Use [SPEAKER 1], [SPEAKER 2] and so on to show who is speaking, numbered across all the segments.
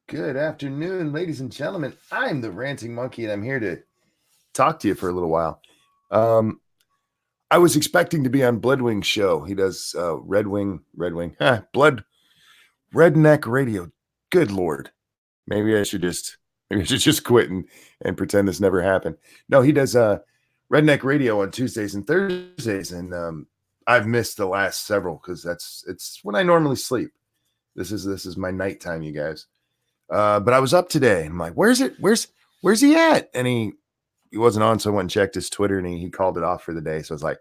[SPEAKER 1] Good afternoon, ladies and gentlemen. I'm the Ranting Monkey, and I'm here to talk to you for a little while. I was expecting to be on Bloodwing's show. He does Blood Redneck Radio. Good Lord, maybe I should just quit and pretend this never happened. No, he does Redneck Radio on Tuesdays and Thursdays, and I've missed the last several because it's when I normally sleep. This is my nighttime, you guys. But I was up today and I'm like, where's it? Where's he at? And he wasn't on, so I went and checked his Twitter and he called it off for the day. So I was like,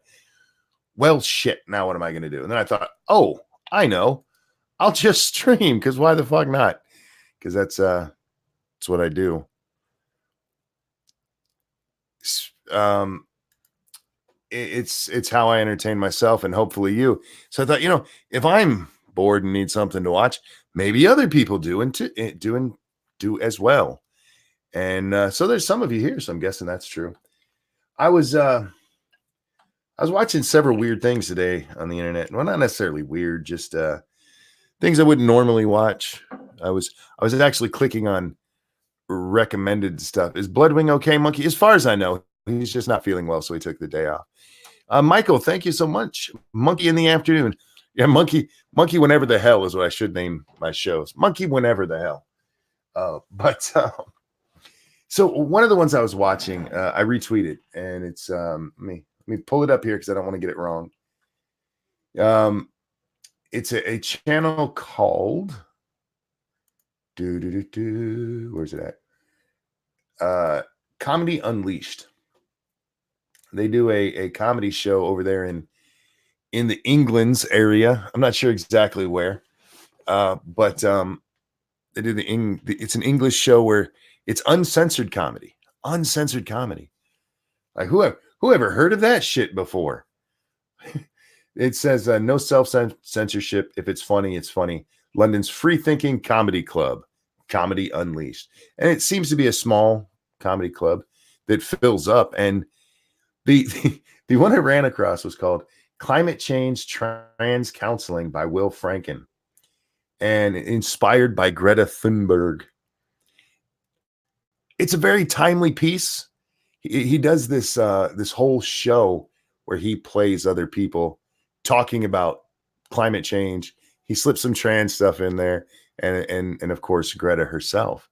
[SPEAKER 1] well, shit, now what am I gonna do? And then I thought, oh, I know. I'll just stream, because why the fuck not? Because that's what I do. It's how I entertain myself and hopefully you. So I thought, if I'm bored and need something to watch, maybe other people do do as well. And so there's some of you here, so I'm guessing that's true. I was watching several weird things today on the internet. Well, not necessarily weird, just things I wouldn't normally watch. I was actually clicking on recommended stuff. Is Bloodwing okay, Monkey? As far as I know, he's just not feeling well, so he took the day off. Michael, thank you so much. Monkey in the afternoon. Yeah, Monkey whenever the hell is what I should name my shows. Monkey whenever the hell. So one of the ones I was watching, I retweeted, and it's let me pull it up here because I don't want to get it wrong. It's a channel called where's it at? Comedy Unleashed. They do a comedy show over there in the England's area. I'm not sure exactly where, but they do it's an English show where it's uncensored comedy. Uncensored comedy. Like who ever heard of that shit before? It says no self-censorship. If it's funny, it's funny. London's free thinking comedy club, Comedy Unleashed. And it seems to be a small comedy club that fills up. And the one I ran across was called Climate Change Trans Counseling by Will Franken, and inspired by Greta Thunberg. It's a very timely piece. He does this whole show where he plays other people talking about climate change. He slips some trans stuff in there, and of course Greta herself.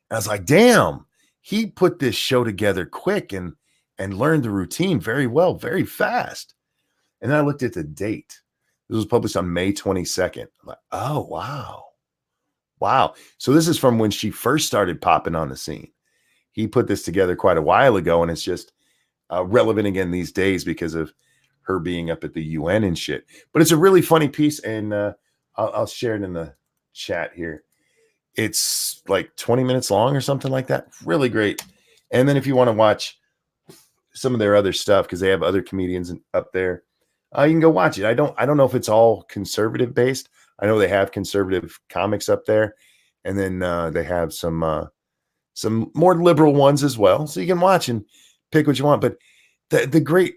[SPEAKER 1] And I was like, damn, he put this show together quick and learned the routine very well, very fast. And then I looked at the date. This was published on May 22nd. I'm like, oh, wow. So this is from when she first started popping on the scene. He put this together quite a while ago, and it's just relevant again these days because of her being up at the UN and shit. But it's a really funny piece, and I'll share it in the chat here. It's like 20 minutes long or something like that. Really great. And then if you want to watch some of their other stuff, because they have other comedians up there, you can go watch it. I don't know if it's all conservative based. I know they have conservative comics up there, and then they have some more liberal ones as well. So you can watch and pick what you want. But the great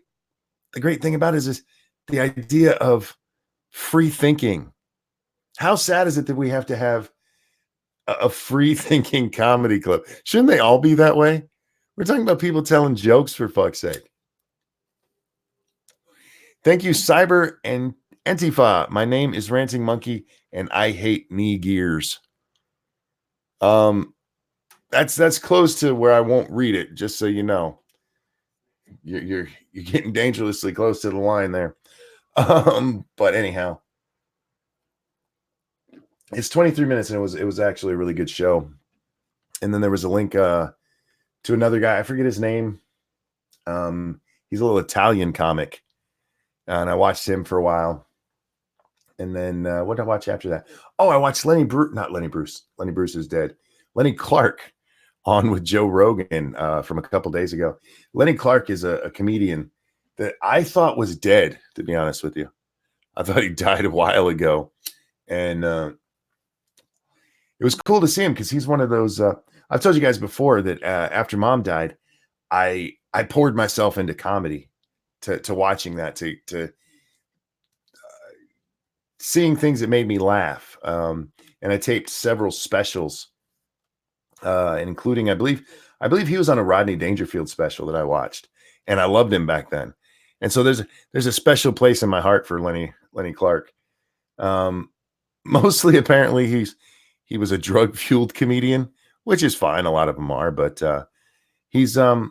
[SPEAKER 1] thing about it is the idea of free thinking. How sad is it that we have to have a free thinking comedy club? Shouldn't they all be that way? We're talking about people telling jokes, for fuck's sake. Thank you, Cyber and Antifa. My name is Ranting Monkey, and I hate knee gears. That's close to where I won't read it, just so you know. You're getting dangerously close to the line there. But anyhow, it's 23 minutes, and it was actually a really good show. And then there was a link to another guy. I forget his name. He's a little Italian comic, and I watched him for a while. And then what did I watch after that? Oh, I watched Lenny Bruce. Not Lenny Bruce. Lenny Bruce is dead. Lenny Clark on with Joe Rogan from a couple days ago. Lenny Clark is a comedian that I thought was dead, to be honest with you. I thought he died a while ago. And it was cool to see him because he's one of those. I've told you guys before that after Mom died, I poured myself into comedy, to watching that, to seeing things that made me laugh. And I taped several specials and including I believe he was on a Rodney Dangerfield special that I watched, and I loved him back then. And so there's a special place in my heart for Lenny Clark. Mostly apparently he was a drug fueled comedian, which is fine. A lot of them are, but he's a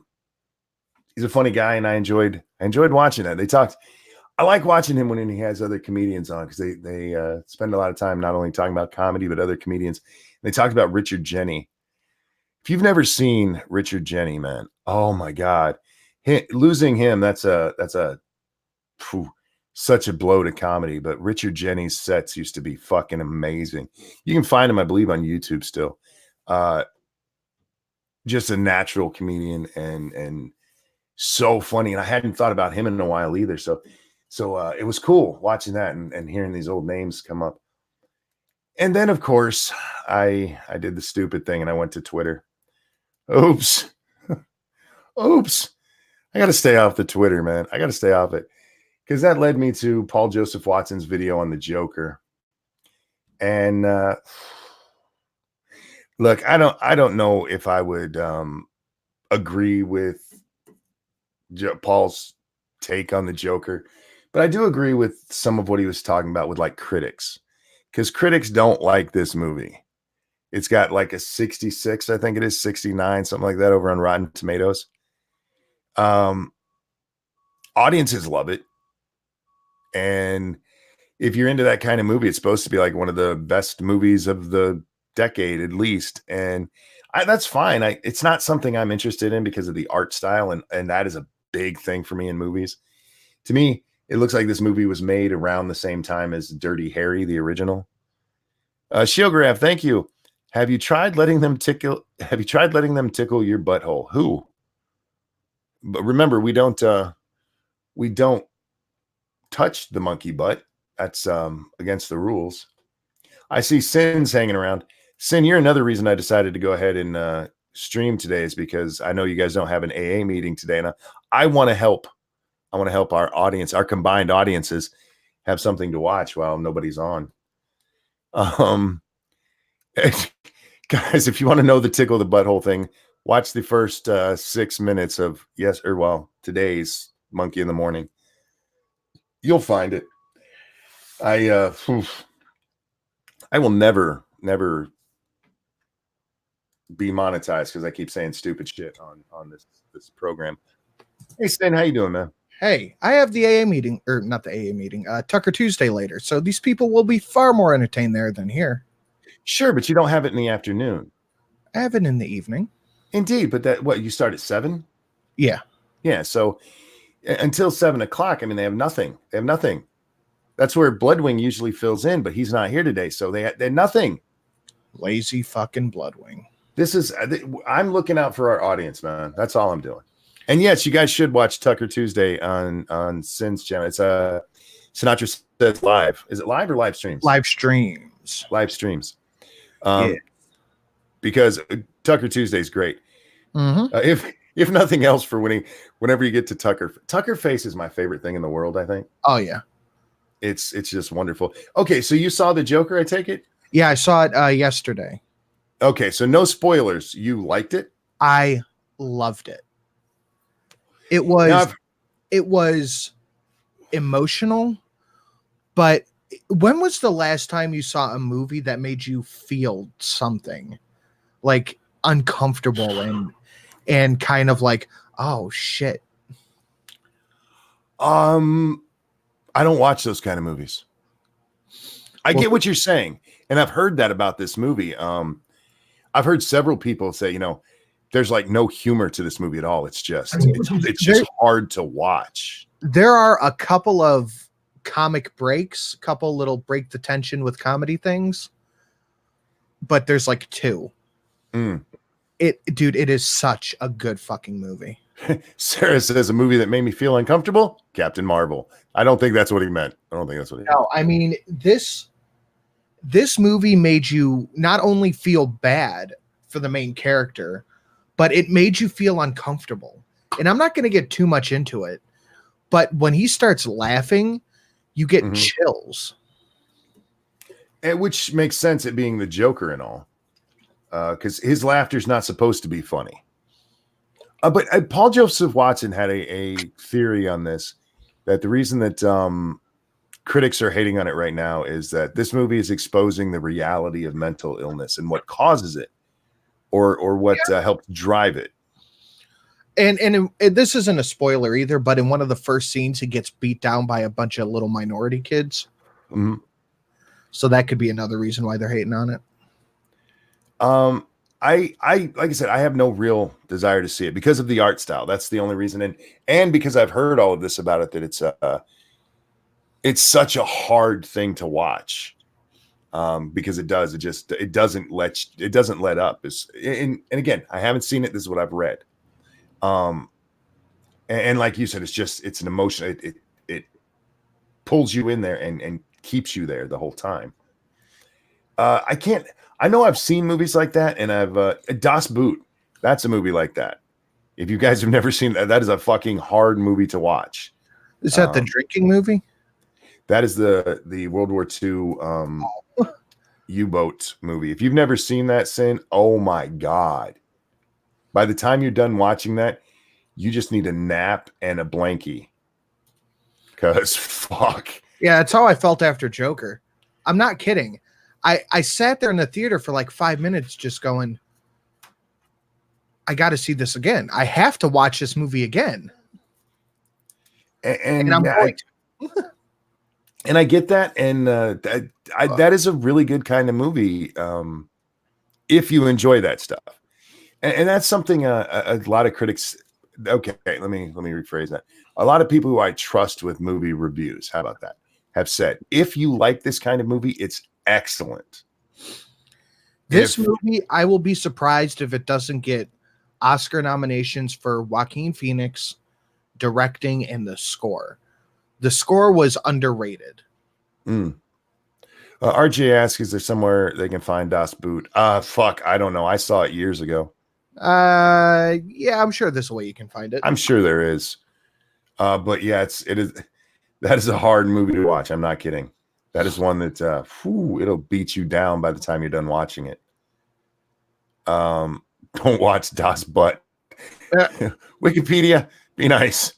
[SPEAKER 1] funny guy, and I enjoyed watching that. They talked. I like watching him when he has other comedians on, because they spend a lot of time not only talking about comedy but other comedians. They talked about Richard Jeni. If you've never seen Richard Jeni, man, oh my God, losing him, that's such a blow to comedy. But Richard Jeni's sets used to be fucking amazing. You can find him, I believe, on YouTube still. Just a natural comedian and so funny. And I hadn't thought about him in a while either. So it was cool watching that and hearing these old names come up. And then, of course, I did the stupid thing and I went to Twitter. Oops. I got to stay off the Twitter, man. I got to stay off it, because that led me to Paul Joseph Watson's video on the Joker. And look, I don't know if I would agree with Paul's take on the Joker, but I do agree with some of what he was talking about with like critics, because critics don't like this movie. It's got like a 66, I think it is 69, something like that, over on Rotten Tomatoes. Audiences love it. And if you're into that kind of movie, it's supposed to be like one of the best movies of the decade, at least. And that's fine. It's not something I'm interested in because of the art style. And that is a big thing for me in movies. To me, it looks like this movie was made around the same time as Dirty Harry, the original. Shielgraph, thank you. Have you tried letting them tickle your butthole? Who? But remember, we don't touch the monkey butt. That's against the rules. I see Sin's hanging around. Sin, you're another reason I decided to go ahead and stream today, is because I know you guys don't have an AA meeting today, and I want to help. I want to help our audience, our combined audiences, have something to watch while nobody's on. Guys, if you want to know the tickle the butthole thing, watch the first 6 minutes of today's Monkey in the Morning. You'll find it. I will never be monetized because I keep saying stupid shit on this program. Hey Stan, how you doing, man?
[SPEAKER 2] Hey, I have the AA meeting, or not the AA meeting, Tucker Tuesday later. So these people will be far more entertained there than here.
[SPEAKER 1] Sure, but you don't have it in the afternoon.
[SPEAKER 2] I have it in the evening.
[SPEAKER 1] Indeed, but you start at 7?
[SPEAKER 2] Yeah.
[SPEAKER 1] Yeah, so until 7 o'clock, I mean, they have nothing. That's where Bloodwing usually fills in, but he's not here today, so they're nothing.
[SPEAKER 2] Lazy fucking Bloodwing.
[SPEAKER 1] I'm looking out for our audience, man. That's all I'm doing. And yes, you guys should watch Tucker Tuesday on Sin's channel. It's Sinatra Says Live. Is it live or live streams?
[SPEAKER 2] Live streams.
[SPEAKER 1] Live streams.
[SPEAKER 2] Yeah.
[SPEAKER 1] Because Tucker Tuesday is great.
[SPEAKER 2] Mm-hmm.
[SPEAKER 1] If nothing else, for whenever you get to Tucker Face is my favorite thing in the world, I think.
[SPEAKER 2] Oh yeah.
[SPEAKER 1] It's just wonderful. Okay, so you saw the Joker, I take it?
[SPEAKER 2] Yeah, I saw it yesterday.
[SPEAKER 1] Okay, so no spoilers. You liked it?
[SPEAKER 2] I loved it. It was emotional, but when was the last time you saw a movie that made you feel something like uncomfortable and kind of like, oh shit?
[SPEAKER 1] I don't watch those kind of movies. I get what you're saying, and I've heard that about this movie. I've heard several people say, there's like no humor to this movie at all. It's just hard to watch.
[SPEAKER 2] There are a couple of comic breaks, couple little break the tension with comedy things, but there's like 2. It is such a good fucking movie.
[SPEAKER 1] Sarah says a movie that made me feel uncomfortable, Captain Marvel. I don't think that's what he meant.
[SPEAKER 2] No, I mean, this movie made you not only feel bad for the main character, but it made you feel uncomfortable. And I'm not going to get too much into it, but when he starts laughing, you get chills.
[SPEAKER 1] And which makes sense, it being the Joker and all. because his laughter is not supposed to be funny. But Paul Joseph Watson had a theory on this, that the reason that critics are hating on it right now is that this movie is exposing the reality of mental illness and what causes it, or what helped drive it.
[SPEAKER 2] And this isn't a spoiler either, but in one of the first scenes, he gets beat down by a bunch of little minority kids.
[SPEAKER 1] Mm-hmm.
[SPEAKER 2] So that could be another reason why they're hating on it.
[SPEAKER 1] I like I said, I have no real desire to see it because of the art style. That's the only reason, and because I've heard all of this about it, that it's such a hard thing to watch. Because it doesn't let up. And again, I haven't seen it. This is what I've read. And like you said, it's an emotion. It pulls you in there and keeps you there the whole time. I know I've seen movies like that, and I've Das Boot. That's a movie like that. If you guys have never seen that, that is a fucking hard movie to watch.
[SPEAKER 2] Is that the drinking movie?
[SPEAKER 1] That is the World War II U-boat movie. If you've never seen that, Sin, oh my God. By the time you're done watching that, you just need a nap and a blankie. Because fuck.
[SPEAKER 2] Yeah, that's how I felt after Joker. I'm not kidding. I sat there in the theater for like 5 minutes just going, I got to see this again. I have to watch this movie again. And I'm going to.
[SPEAKER 1] And I get that. And that is a really good kind of movie if you enjoy that stuff. And that's something a lot of critics. Okay, let me rephrase that. A lot of people who I trust with movie reviews, how about that, have said, if you like this kind of movie, it's excellent.
[SPEAKER 2] This movie, I will be surprised if it doesn't get Oscar nominations for Joaquin Phoenix, directing, and the score. The score was underrated.
[SPEAKER 1] RJ asks, is there somewhere they can find Das Boot? Fuck, I don't know. I saw it years ago.
[SPEAKER 2] Yeah, I'm sure there's a way you can find it.
[SPEAKER 1] I'm sure there is. But yeah, that is a hard movie to watch. I'm not kidding. That is one that it'll beat you down by the time you're done watching it. Don't watch Das Butt. Wikipedia, be nice.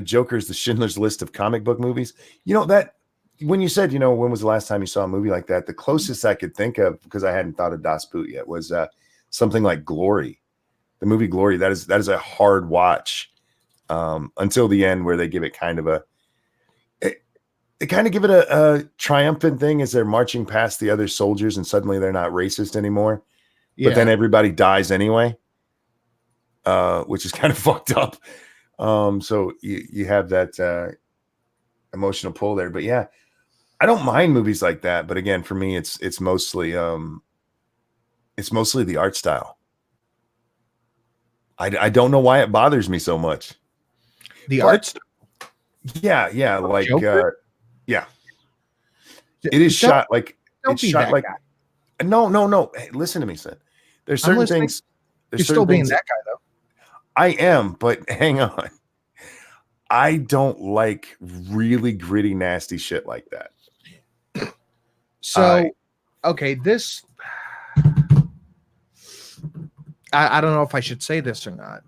[SPEAKER 1] Joker's the Schindler's List of comic book movies. You know, that when you said, when was the last time you saw a movie like that? The closest I could think of, because I hadn't thought of Das Boot yet, was something like Glory. The movie Glory. That is a hard watch until the end, where they give it kind of a triumphant thing as they're marching past the other soldiers and suddenly they're not racist anymore. Yeah. But then everybody dies anyway, which is kind of fucked up. So you have that emotional pull there. But yeah, I don't mind movies like that. But again, for me, it's mostly the art style. I don't know why it bothers me so much.
[SPEAKER 2] The art style?
[SPEAKER 1] Yeah, like yeah. It is shot like it's shot like guy. No. Hey, listen to me, son. There's certain things.
[SPEAKER 2] You're still being that guy, though.
[SPEAKER 1] I am, but hang on. I don't like really gritty, nasty shit like that.
[SPEAKER 2] So, okay, this. I don't know if I should say this or not.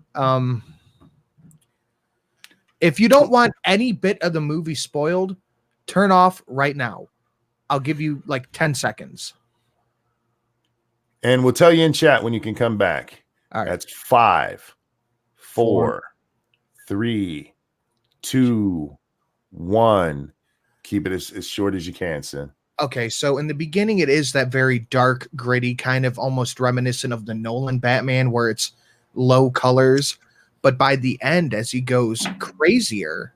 [SPEAKER 2] If you don't want any bit of the movie spoiled, turn off right now. I'll give you like 10 seconds.
[SPEAKER 1] And we'll tell you in chat when you can come back.
[SPEAKER 2] All right.
[SPEAKER 1] That's 5, 4, 3, 2, 1. Keep it as short as you can, Sin.
[SPEAKER 2] Okay, so in the beginning, it is that very dark, gritty, kind of almost reminiscent of the Nolan Batman, where it's low colors. But by the end, as he goes crazier,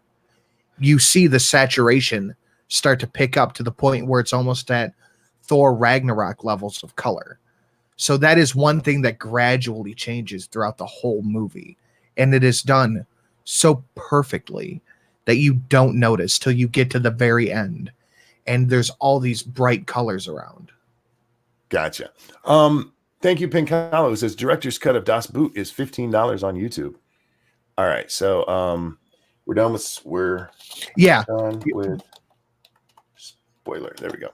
[SPEAKER 2] you see the saturation start to pick up to the point where it's almost at Thor Ragnarok levels of color. So that is one thing that gradually changes throughout the whole movie. And it is done so perfectly that you don't notice till you get to the very end. And there's all these bright colors around.
[SPEAKER 1] Gotcha. Thank you, Pinkalo. It says director's cut of Das Boot is $15 on YouTube. All right, so we're done with spoiler. There we go.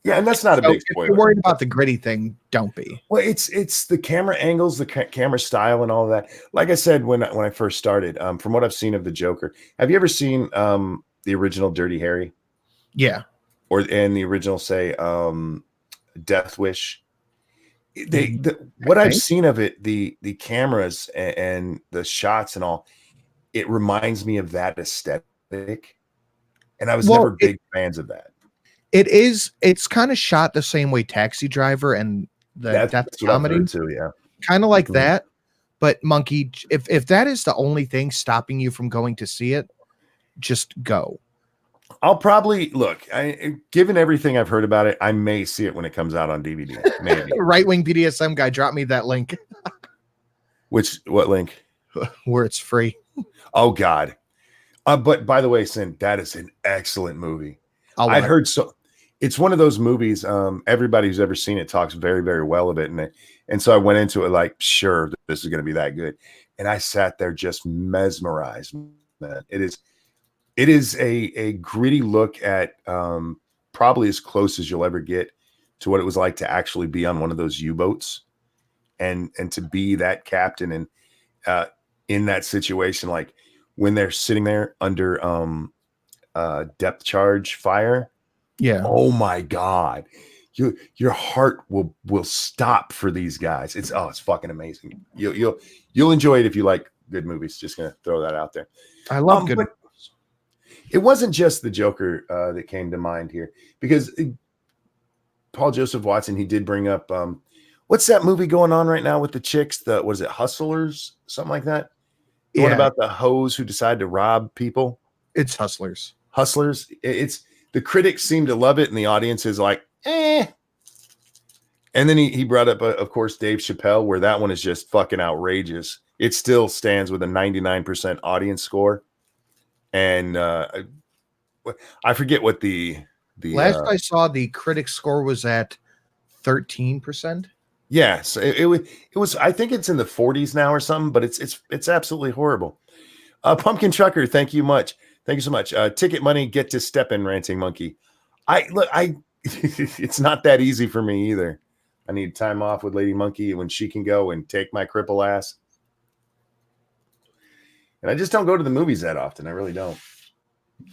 [SPEAKER 1] Yeah, and that's not a
[SPEAKER 2] So
[SPEAKER 1] big
[SPEAKER 2] if
[SPEAKER 1] spoiler.
[SPEAKER 2] you're worried about the gritty thing, don't be.
[SPEAKER 1] Well, it's the camera angles, the camera style, and all of that. Like I said when I first started, from what I've seen of the Joker, have you ever seen the original Dirty Harry?
[SPEAKER 2] Yeah.
[SPEAKER 1] Or and the original, say, Death Wish? What I've seen of it, the cameras and the shots and all, it reminds me of that aesthetic, and I was never big fans of that.
[SPEAKER 2] It's kind of shot the same way Taxi Driver and the Death
[SPEAKER 1] That's what
[SPEAKER 2] Comedy
[SPEAKER 1] I've heard too. Yeah,
[SPEAKER 2] kind of like
[SPEAKER 1] Mhm.
[SPEAKER 2] that. But Monkey, if that is the only thing stopping you from going to see it, just go.
[SPEAKER 1] I'll probably look. Given everything I've heard about it, I may see it when it comes out on DVD. Maybe.
[SPEAKER 2] Right wing BDSM guy, drop me that link.
[SPEAKER 1] What link?
[SPEAKER 2] Where it's free.
[SPEAKER 1] Oh God. But by the way, Sin, that is an excellent movie. I'd heard so. It's one of those movies. Everybody who's ever seen it talks very, very well of it, and so I went into it like, sure, this is going to be that good, and I sat there just mesmerized. Man, it is a gritty look at probably as close as you'll ever get to what it was like to actually be on one of those U-boats and to be that captain and in that situation, like when they're sitting there under depth charge fire.
[SPEAKER 2] Yeah.
[SPEAKER 1] Oh my God. Your heart will stop for these guys. It's fucking amazing. You'll enjoy it if you like good movies. Just gonna throw that out there.
[SPEAKER 2] I love good.
[SPEAKER 1] It wasn't just the Joker that came to mind here, because Paul Joseph Watson, he did bring up what's that movie going on right now with the chicks? Was it Hustlers? Something like that. The one about the hoes who decide to rob people.
[SPEAKER 2] It's Hustlers.
[SPEAKER 1] Hustlers. It's the critics seem to love it, and the audience is like, eh. And then he brought up, of course, Dave Chappelle, where that one is just fucking outrageous. It still stands with a 99% audience score. And I forget what the
[SPEAKER 2] last I saw, the critic score was at 13%.
[SPEAKER 1] Yes, it was. I think it's in the 40s now or something, but it's absolutely horrible. Pumpkin Trucker, thank you so much. Ticket money, get to step in, Ranting Monkey. It's not that easy for me either. I need time off with Lady Monkey when she can go and take my cripple ass. And I just don't go to the movies that often. I really don't.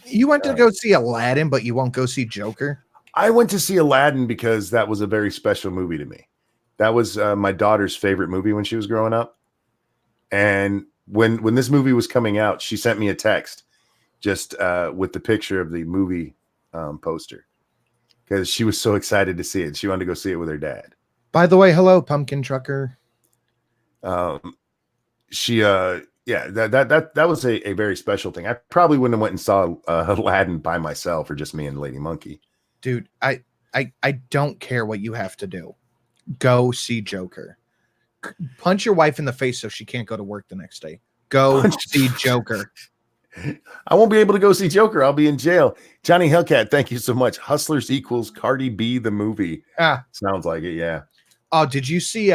[SPEAKER 2] You went to go see Aladdin, but you won't go see Joker?
[SPEAKER 1] I went to see Aladdin because that was a very special movie to me. That was my daughter's favorite movie when she was growing up. And when this movie was coming out, she sent me a text just with the picture of the movie poster, because she was so excited to see it. She wanted to go see it with her dad.
[SPEAKER 2] By the way, hello, Pumpkin Trucker.
[SPEAKER 1] That was a very special thing. I probably wouldn't have went and saw Aladdin by myself or just me and Lady Monkey.
[SPEAKER 2] Dude, I don't care what you have to do. Go see Joker. Punch your wife in the face so she can't go to work the next day. Go see Joker.
[SPEAKER 1] I won't be able to go see Joker. I'll be in jail. Johnny Hellcat, thank you so much. Hustlers equals Cardi B the movie. Sounds like it, yeah.
[SPEAKER 2] Oh, did you see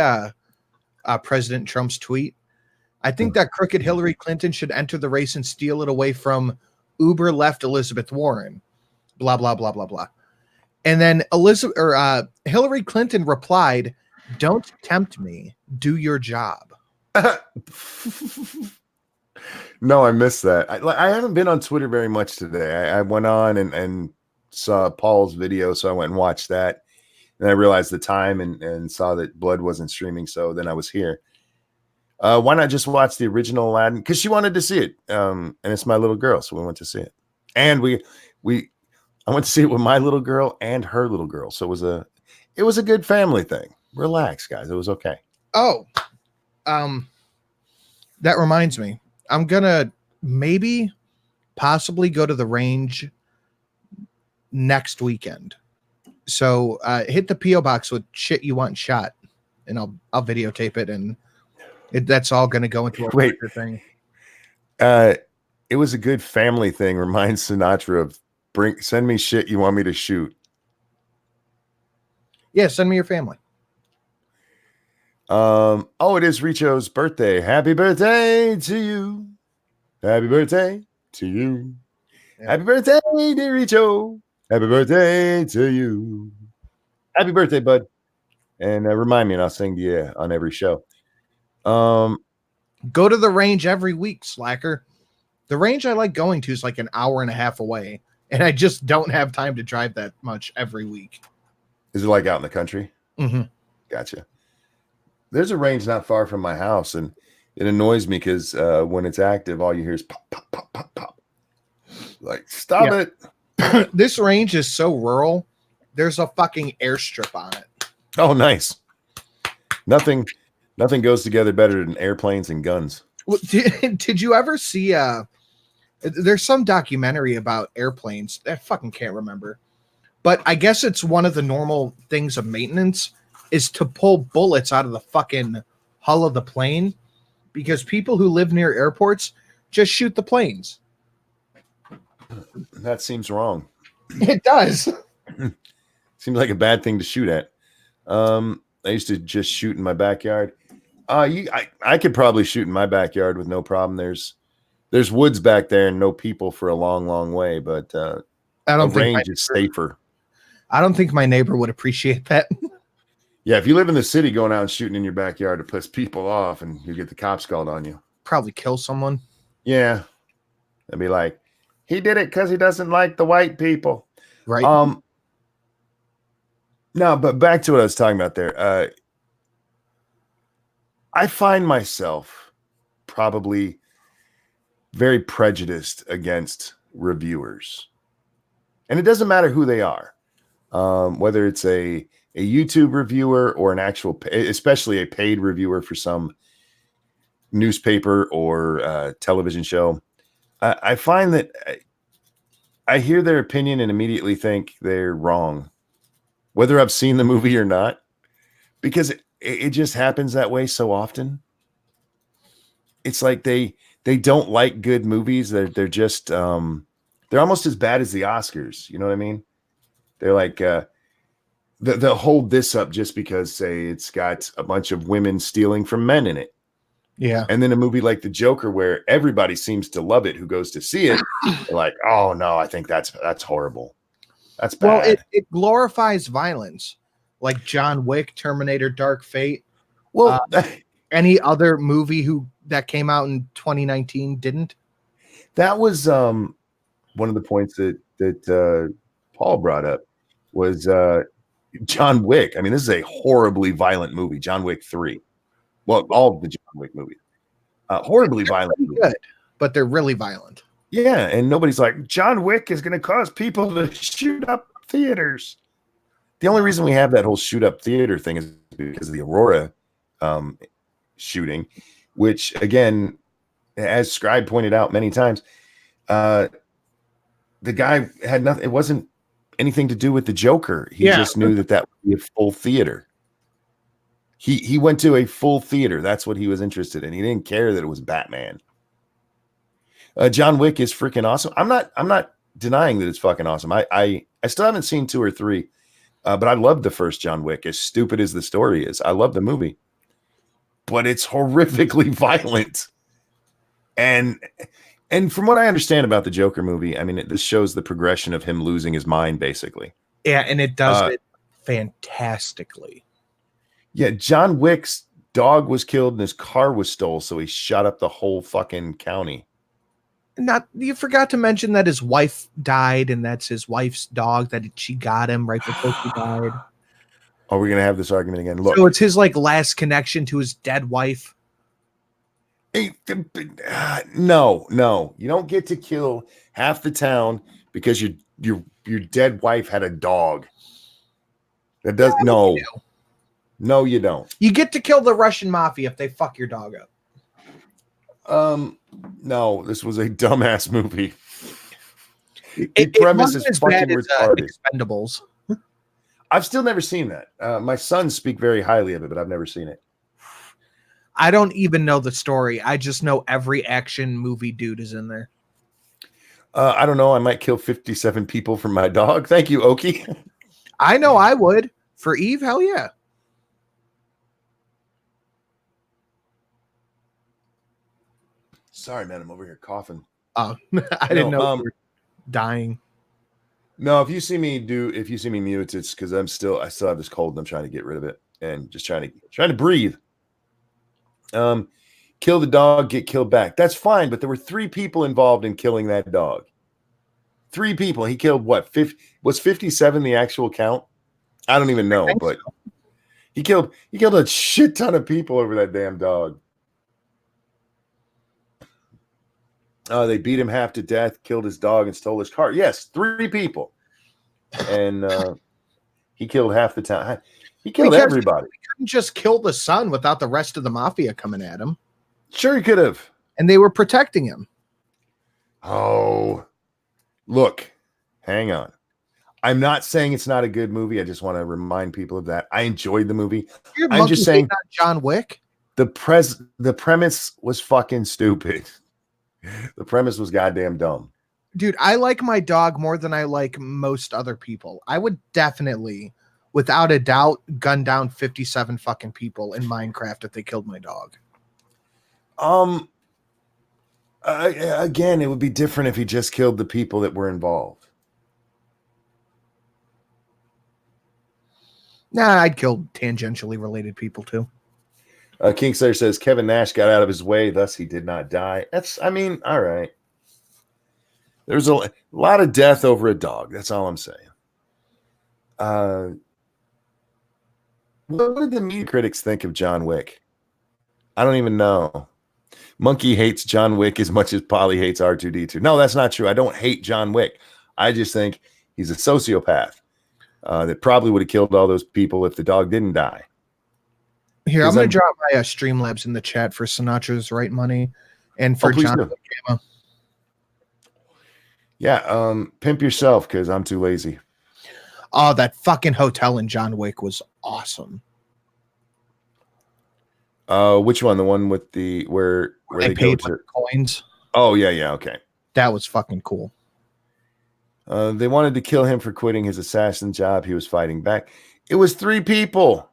[SPEAKER 2] President Trump's tweet? I think that crooked Hillary Clinton should enter the race and steal it away from uber left Elizabeth Warren. Blah, blah, blah, blah, blah. And then Hillary Clinton replied, "Don't tempt me. Do your job."
[SPEAKER 1] No, I missed that. I haven't been on Twitter very much today. I went on and saw Paul's video, so I went and watched that. And I realized the time and saw that Blood wasn't streaming, so then I was here. Why not just watch the original Aladdin? Because she wanted to see it, and it's my little girl, so we went to see it. And I went to see it with my little girl and her little girl, so it was a good family thing. Relax, guys. It was okay.
[SPEAKER 2] Oh, that reminds me. I'm gonna possibly go to the range next weekend. So hit the P.O. box with shit you want shot, and I'll videotape it, and that's all gonna go into a thing.
[SPEAKER 1] It was a good family thing. Reminds Sinatra of send me shit you want me to shoot.
[SPEAKER 2] Yeah, send me your family.
[SPEAKER 1] It is Richo's birthday. Happy birthday to you. Happy birthday to you. Yeah. Happy birthday, dear Richo. Happy birthday to you. Happy birthday, bud. And remind me, and I'll sing to you on every show.
[SPEAKER 2] Go to the range every week, slacker. The range I like going to is like an hour and a half away, and I just don't have time to drive that much every week.
[SPEAKER 1] Is it like out in the country?
[SPEAKER 2] Mm-hmm.
[SPEAKER 1] Gotcha. There's a range not far from my house, and it annoys me because when it's active, all you hear is pop, pop, pop, pop, pop. Like, stop it.
[SPEAKER 2] This range is so rural. There's a fucking airstrip on it.
[SPEAKER 1] Oh, nice. Nothing goes together better than airplanes and guns.
[SPEAKER 2] Well, did you ever see there's some documentary about airplanes. I fucking can't remember. But I guess it's one of the normal things of maintenance is to pull bullets out of the fucking hull of the plane because people who live near airports just shoot the planes.
[SPEAKER 1] That seems wrong.
[SPEAKER 2] It does.
[SPEAKER 1] Seems like a bad thing to shoot at. I used to just shoot in my backyard. I could probably shoot in my backyard with no problem. There's woods back there and no people for a long, long way, but
[SPEAKER 2] I don't think
[SPEAKER 1] range is safer.
[SPEAKER 2] I don't think my neighbor would appreciate that.
[SPEAKER 1] Yeah, if you live in the city, going out and shooting in your backyard, it puts people off, and you get the cops called on you.
[SPEAKER 2] Probably kill someone.
[SPEAKER 1] Yeah, they'd be like, he did it because he doesn't like the white people,
[SPEAKER 2] right?
[SPEAKER 1] No, but back to what I was talking about there. I find myself probably very prejudiced against reviewers, and it doesn't matter who they are, whether it's a YouTube reviewer or an actual, especially a paid reviewer for some newspaper or television show. I find that I hear their opinion and immediately think they're wrong, whether I've seen the movie or not, because it just happens that way so often. It's like they don't like good movies. They're just they're almost as bad as the Oscars. You know what I mean? They're like they'll hold this up just because, say, it's got a bunch of women stealing from men in it.
[SPEAKER 2] Yeah.
[SPEAKER 1] And then a movie like The Joker, where everybody seems to love it who goes to see it, they're like, oh no, I think that's horrible. That's bad.
[SPEAKER 2] Well, it glorifies violence, like John Wick, Terminator, Dark Fate.
[SPEAKER 1] Well,
[SPEAKER 2] any other movie that came out in 2019 didn't.
[SPEAKER 1] That was one of the points that Paul brought up was John Wick. I mean, this is a horribly violent movie, John Wick 3. Well, all of the John Wick movies. Horribly violent.
[SPEAKER 2] Good, but they're really violent.
[SPEAKER 1] Yeah, and nobody's like, John Wick is going to cause people to shoot up theaters. The only reason we have that whole shoot up theater thing is because of the Aurora shooting, which, again, as Scribe pointed out many times, the guy had nothing. It wasn't anything to do with the Joker. He just knew that would be a full theater. He went to a full theater. That's what he was interested in. He didn't care that it was Batman. John Wick is freaking awesome. I'm not denying that it's fucking awesome. I still haven't seen 2 or 3, but I love the first John Wick. As stupid as the story is, I love the movie, but it's horrifically violent. And from what I understand about the Joker movie, I mean, this shows the progression of him losing his mind, basically.
[SPEAKER 2] Yeah, and it does it fantastically.
[SPEAKER 1] Yeah, John Wick's dog was killed and his car was stole, so he shot up the whole fucking county.
[SPEAKER 2] You forgot to mention that his wife died, and that's his wife's dog that she got him right before she died.
[SPEAKER 1] Are we gonna have this argument again? Look,
[SPEAKER 2] so it's his like last connection to his dead wife.
[SPEAKER 1] No, you don't get to kill half the town because your dead wife had a dog. That does no, you don't.
[SPEAKER 2] You get to kill the Russian mafia if they fuck your dog up.
[SPEAKER 1] No, this was a dumbass movie.
[SPEAKER 2] The premise is fucking retarded. Expendables.
[SPEAKER 1] I've still never seen that. My sons speak very highly of it, but I've never seen it.
[SPEAKER 2] I don't even know the story. I just know every action movie dude is in there.
[SPEAKER 1] I don't know. I might kill 57 people for my dog. Thank you, Okie.
[SPEAKER 2] I know I would. For Eve, hell yeah.
[SPEAKER 1] Sorry, man. I'm over here coughing.
[SPEAKER 2] Oh, I didn't know you were dying.
[SPEAKER 1] No, if you see me mute, it's because I still have this cold and I'm trying to get rid of it and just trying to breathe. Kill the dog, get killed back. That's fine, but there were 3 people involved in killing that dog. 3 people. He killed what? 50, was 57 the actual count? I don't even know, but
[SPEAKER 2] So.
[SPEAKER 1] he killed a shit ton of people over that damn dog. They beat him half to death, killed his dog, and stole his car. Yes, 3 people. And he killed half the town. He killed everybody.
[SPEAKER 2] He couldn't just kill the son without the rest of the mafia coming at him.
[SPEAKER 1] Sure, he could have.
[SPEAKER 2] And they were protecting him.
[SPEAKER 1] Oh, look, hang on. I'm not saying it's not a good movie. I just want to remind people of that. I enjoyed the movie. I'm just saying,
[SPEAKER 2] John Wick.
[SPEAKER 1] The premise was fucking stupid. The premise was goddamn dumb.
[SPEAKER 2] Dude, I like my dog more than I like most other people. I would definitely, without a doubt, gun down 57 fucking people in Minecraft if they killed my dog.
[SPEAKER 1] Again, it would be different if he just killed the people that were involved.
[SPEAKER 2] Nah, I'd kill tangentially related people too.
[SPEAKER 1] Kingslayer says Kevin Nash got out of his way, thus he did not die. All right. There's a lot of death over a dog. That's all I'm saying. What did the media critics think of John Wick? I don't even know. Monkey hates John Wick as much as Polly hates R2-D2. No, that's not true. I don't hate John Wick. I just think he's a sociopath that probably would have killed all those people if the dog didn't die.
[SPEAKER 2] Here, I'm going to drop my Streamlabs in the chat for Sinatra's Right Money and for John Wick.
[SPEAKER 1] Yeah, pimp yourself because I'm too lazy.
[SPEAKER 2] Oh, that fucking hotel in John Wick was awesome.
[SPEAKER 1] Which one? The one with where they
[SPEAKER 2] paid with coins?
[SPEAKER 1] Oh yeah, okay.
[SPEAKER 2] That was fucking cool.
[SPEAKER 1] They wanted to kill him for quitting his assassin job. He was fighting back. It was 3 people.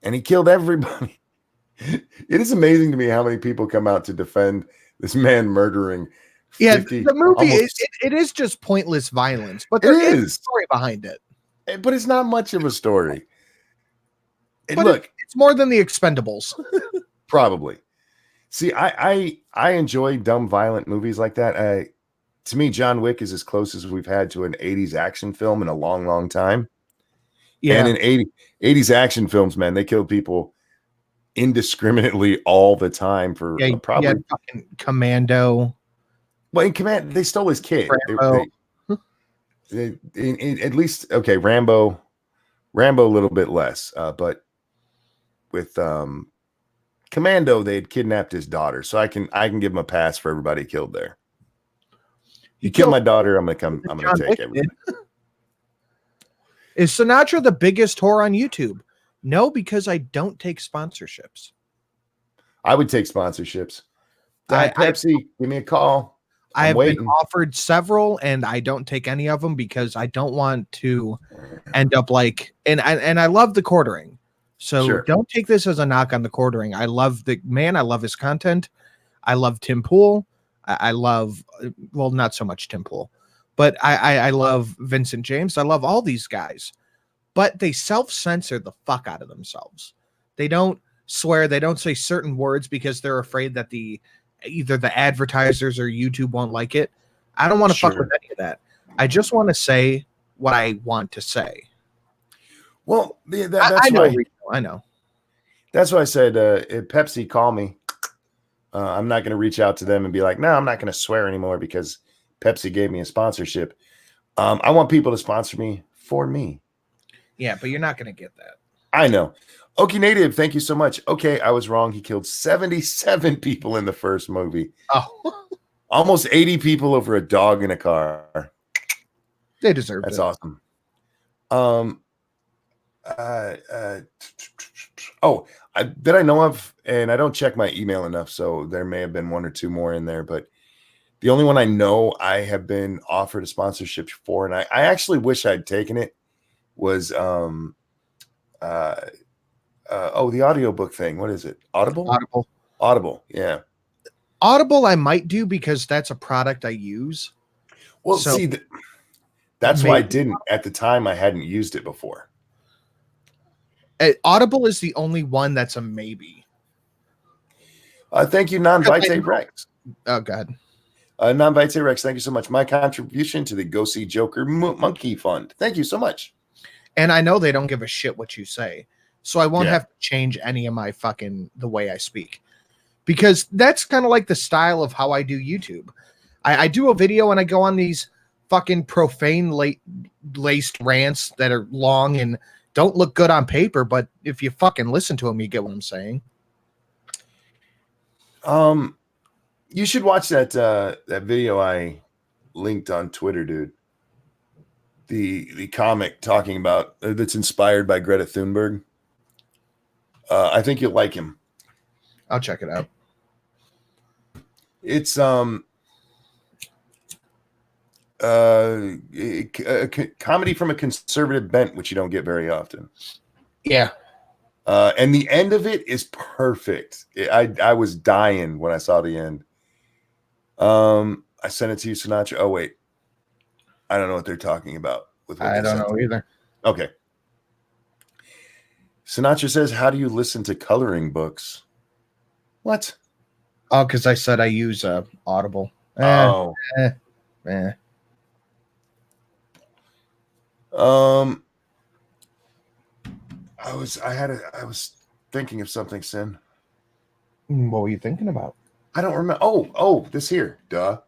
[SPEAKER 1] And he killed everybody. It is amazing to me how many people come out to defend this man murdering 50,
[SPEAKER 2] the movie it is just pointless violence, but there is a story behind it.
[SPEAKER 1] But it's not much of a story.
[SPEAKER 2] But look, it's more than the Expendables.
[SPEAKER 1] Probably. See, I enjoy dumb, violent movies like that. To me, John Wick is as close as we've had to an 80s action film in a long, long time. Yeah. And in 80s action films, man, they killed people indiscriminately all the time for probably
[SPEAKER 2] fucking Commando.
[SPEAKER 1] Well, in Command, they stole his kid. They, at least, okay, Rambo a little bit less, but with Commando, they had kidnapped his daughter, so I can give him a pass for everybody killed there. You kill my daughter, I'm gonna take everything.
[SPEAKER 2] Is Sinatra the biggest whore on YouTube? No, because I don't take sponsorships.
[SPEAKER 1] I would take sponsorships. Pepsi, give me a call.
[SPEAKER 2] I have been offered several, and I don't take any of them because I don't want to end up like. And I love the quartering, so don't take this as a knock on the quartering. I love the man. I love his content. I love Tim Pool. I love, well, not so much Tim Pool, but I love Vincent James. I love all these guys, but they self-censor the fuck out of themselves. They don't swear. They don't say certain words because they're afraid that either the advertisers or YouTube won't like it. I don't want to fuck with any of that. I just want to say what I want to say.
[SPEAKER 1] Well, that's
[SPEAKER 2] I know.
[SPEAKER 1] That's why I said, if Pepsi call me, I'm not going to reach out to them and be like, no, I'm not going to swear anymore because Pepsi gave me a sponsorship. I want people to sponsor me for me.
[SPEAKER 2] Yeah, but you're not going to get that.
[SPEAKER 1] I know. Okay, Native, thank you so much. Okay, I was wrong. He killed 77 people in the first movie.
[SPEAKER 2] Oh.
[SPEAKER 1] Almost 80 people over a dog in a car.
[SPEAKER 2] They deserve it.
[SPEAKER 1] That's awesome. That I know of, and I don't check my email enough, so there may have been 1 or 2 more in there, but the only one I know I have been offered a sponsorship for, and I actually wish I'd taken it, was the audiobook thing. What is it? Audible. Yeah.
[SPEAKER 2] Audible I might do because that's a product I use.
[SPEAKER 1] Well,
[SPEAKER 2] So
[SPEAKER 1] see, that's why I
[SPEAKER 2] maybe
[SPEAKER 1] didn't. At the time, I hadn't used it before.
[SPEAKER 2] Audible is the only one that's a maybe.
[SPEAKER 1] Thank you, Non-Vite Rex.
[SPEAKER 2] Oh, God.
[SPEAKER 1] Non-Vite Rex, thank you so much. My contribution to the Go See Joker Monkey Fund. Thank you so much.
[SPEAKER 2] And I know they don't give a shit what you say. So I won't
[SPEAKER 1] Yeah.
[SPEAKER 2] have to change any of my the way I speak. Because that's kind of like the style of how I do YouTube. I do a video and I go on these fucking profane laced rants that are long and don't look good on paper, but if you fucking listen to them, you get what I'm saying.
[SPEAKER 1] You should watch that video I linked on Twitter, dude. The comic talking about that's inspired by Greta Thunberg. I think you'll like him.
[SPEAKER 2] I'll check it out.
[SPEAKER 1] It's a comedy from a conservative bent, which you don't get very often.
[SPEAKER 2] Yeah.
[SPEAKER 1] And the end of it is perfect. I was dying when I saw the end. I sent it to you, Sinatra. Oh, wait. I don't know what they're talking about.
[SPEAKER 2] I don't know either.
[SPEAKER 1] Okay. Sinatra says, how do you listen to coloring books? What?
[SPEAKER 2] Oh, because I said I use Audible.
[SPEAKER 1] Oh.
[SPEAKER 2] I
[SPEAKER 1] was thinking of something, Sin.
[SPEAKER 2] What were you thinking about?
[SPEAKER 1] I don't remember. Oh, this here. Duh.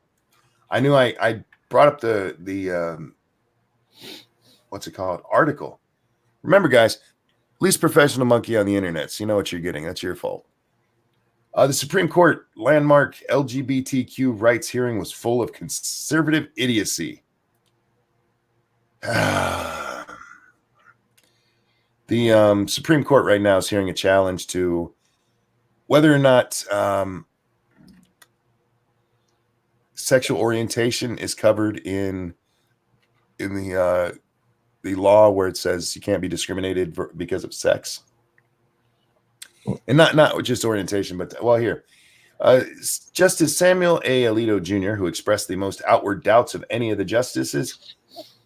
[SPEAKER 1] I knew I brought up the what's it called? Article. Remember, guys, least professional monkey on the internet. So you know what you're getting. That's your fault. The Supreme Court landmark LGBTQ rights hearing was full of conservative idiocy. The Supreme Court right now is hearing a challenge to whether or not sexual orientation is covered in the law where it says you can't be discriminated because of sex, and not just orientation, but here, Justice Samuel A. Alito Jr., who expressed the most outward doubts of any of the justices,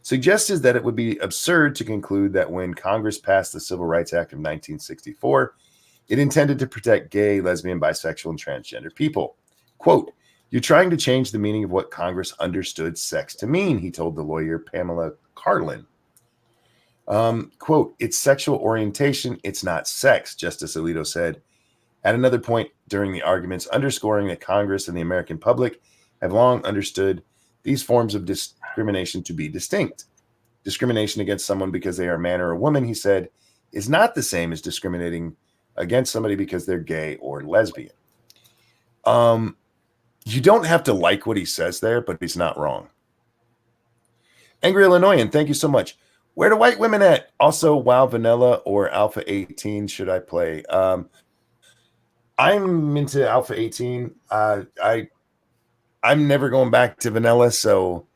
[SPEAKER 1] suggested that it would be absurd to conclude that when Congress passed the Civil Rights Act of 1964, it intended to protect gay, lesbian, bisexual, and transgender people. Quote, "You're trying to change the meaning of what Congress understood sex to mean," he told the lawyer Pamela Carlin. Quote, "It's sexual orientation, it's not sex," Justice Alito said at another point during the arguments, underscoring that Congress and the American public have long understood these forms of discrimination to be distinct. Discrimination against someone because they are a man or a woman, he said, is not the same as discriminating against somebody because they're gay or lesbian. You don't have to like what he says there, but he's not wrong. Angry Illinoisan, thank you so much. Where do white women at? Also, WoW Vanilla or Alpha 18 should I play? I'm into Alpha 18. I'm never going back to Vanilla, so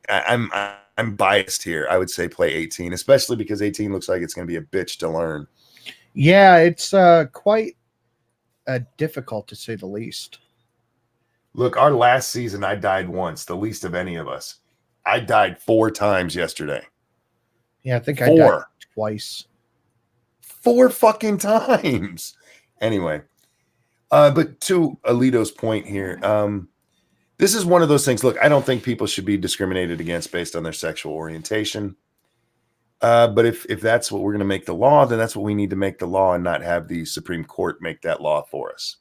[SPEAKER 1] I'm biased here. I would say play 18, especially because 18 looks like it's going to be a bitch to learn.
[SPEAKER 2] Yeah, it's quite difficult to say the least.
[SPEAKER 1] Look, our last season, I died once, the least of any of us. I died 4 times yesterday.
[SPEAKER 2] Yeah, I think 4. I died twice.
[SPEAKER 1] 4 fucking times. Anyway, but to Alito's point here, this is one of those things. Look, I don't think people should be discriminated against based on their sexual orientation. But if that's what we're going to make the law, then that's what we need to make the law and not have the Supreme Court make that law for us.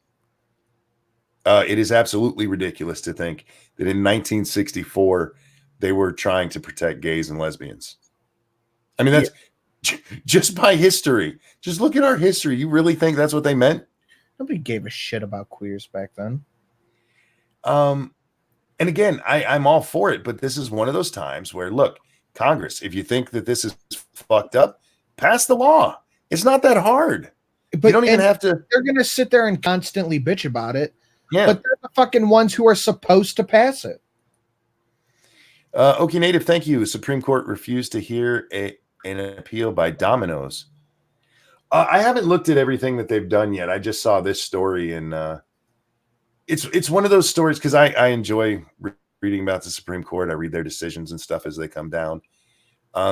[SPEAKER 1] It is absolutely ridiculous to think that in 1964, they were trying to protect gays and lesbians. I mean, that's just by history. Just look at our history. You really think that's what they meant?
[SPEAKER 2] Nobody gave a shit about queers back then.
[SPEAKER 1] And again, I'm all for it, but this is one of those times where, look, Congress, if you think that this is fucked up, pass the law. It's not that hard. But you don't even have to.
[SPEAKER 2] They're going to sit there and constantly bitch about it.
[SPEAKER 1] Yeah.
[SPEAKER 2] But they're the fucking ones who are supposed to pass it.
[SPEAKER 1] Okie Native, thank you. Supreme Court refused to hear an appeal by Domino's. I haven't looked at everything that they've done yet. I just saw this story, and it's one of those stories because I enjoy reading about the Supreme Court. I read their decisions and stuff as they come down.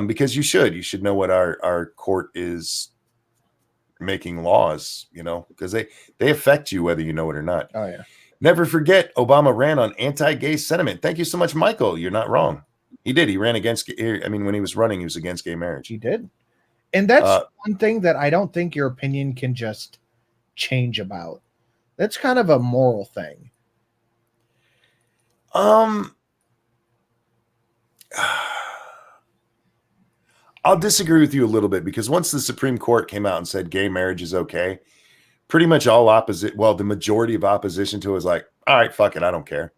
[SPEAKER 1] Because you should know what our court is making laws, because they affect you whether you know it or not.
[SPEAKER 2] Oh yeah.
[SPEAKER 1] Never forget Obama ran on anti-gay sentiment. Thank you so much, Michael. You're not wrong. He did. He ran against, when he was running, he was against gay marriage.
[SPEAKER 2] He did. And that's one thing that I don't think your opinion can just change about. That's kind of a moral thing.
[SPEAKER 1] I'll disagree with you a little bit, because once the Supreme Court came out and said gay marriage is okay, pretty much the majority of opposition to it was like, all right, fuck it, I don't care.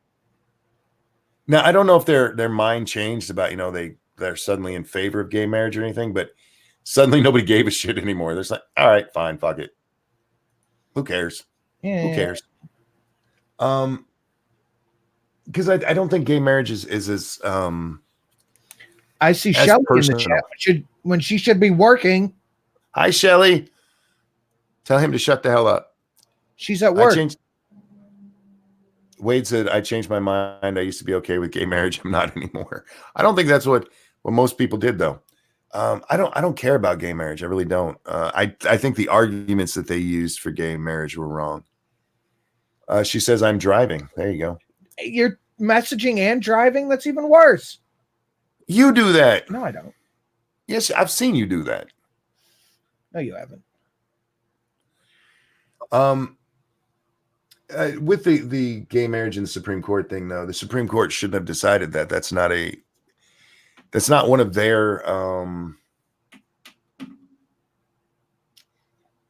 [SPEAKER 1] Now, I don't know if their mind changed about, they're suddenly in favor of gay marriage or anything, but suddenly nobody gave a shit anymore. They're just like, all right, fine, fuck it. Who cares?
[SPEAKER 2] Yeah.
[SPEAKER 1] Who cares? Because I don't think gay marriage is as
[SPEAKER 2] I see Shelly in the chat when she should be working.
[SPEAKER 1] Hi, Shelly. Tell him to shut the hell up.
[SPEAKER 2] She's at work.
[SPEAKER 1] Wade said, I changed my mind. I used to be okay with gay marriage. I'm not anymore. I don't think that's what most people did, though. I don't care about gay marriage. I really don't. I think the arguments that they used for gay marriage were wrong. She says, I'm driving. There you go.
[SPEAKER 2] You're messaging and driving? That's even worse.
[SPEAKER 1] You do that.
[SPEAKER 2] No, I don't.
[SPEAKER 1] Yes, I've seen you do that.
[SPEAKER 2] No, you haven't.
[SPEAKER 1] With the gay marriage and the Supreme Court thing, though, the Supreme Court shouldn't have decided that. That's not one of their.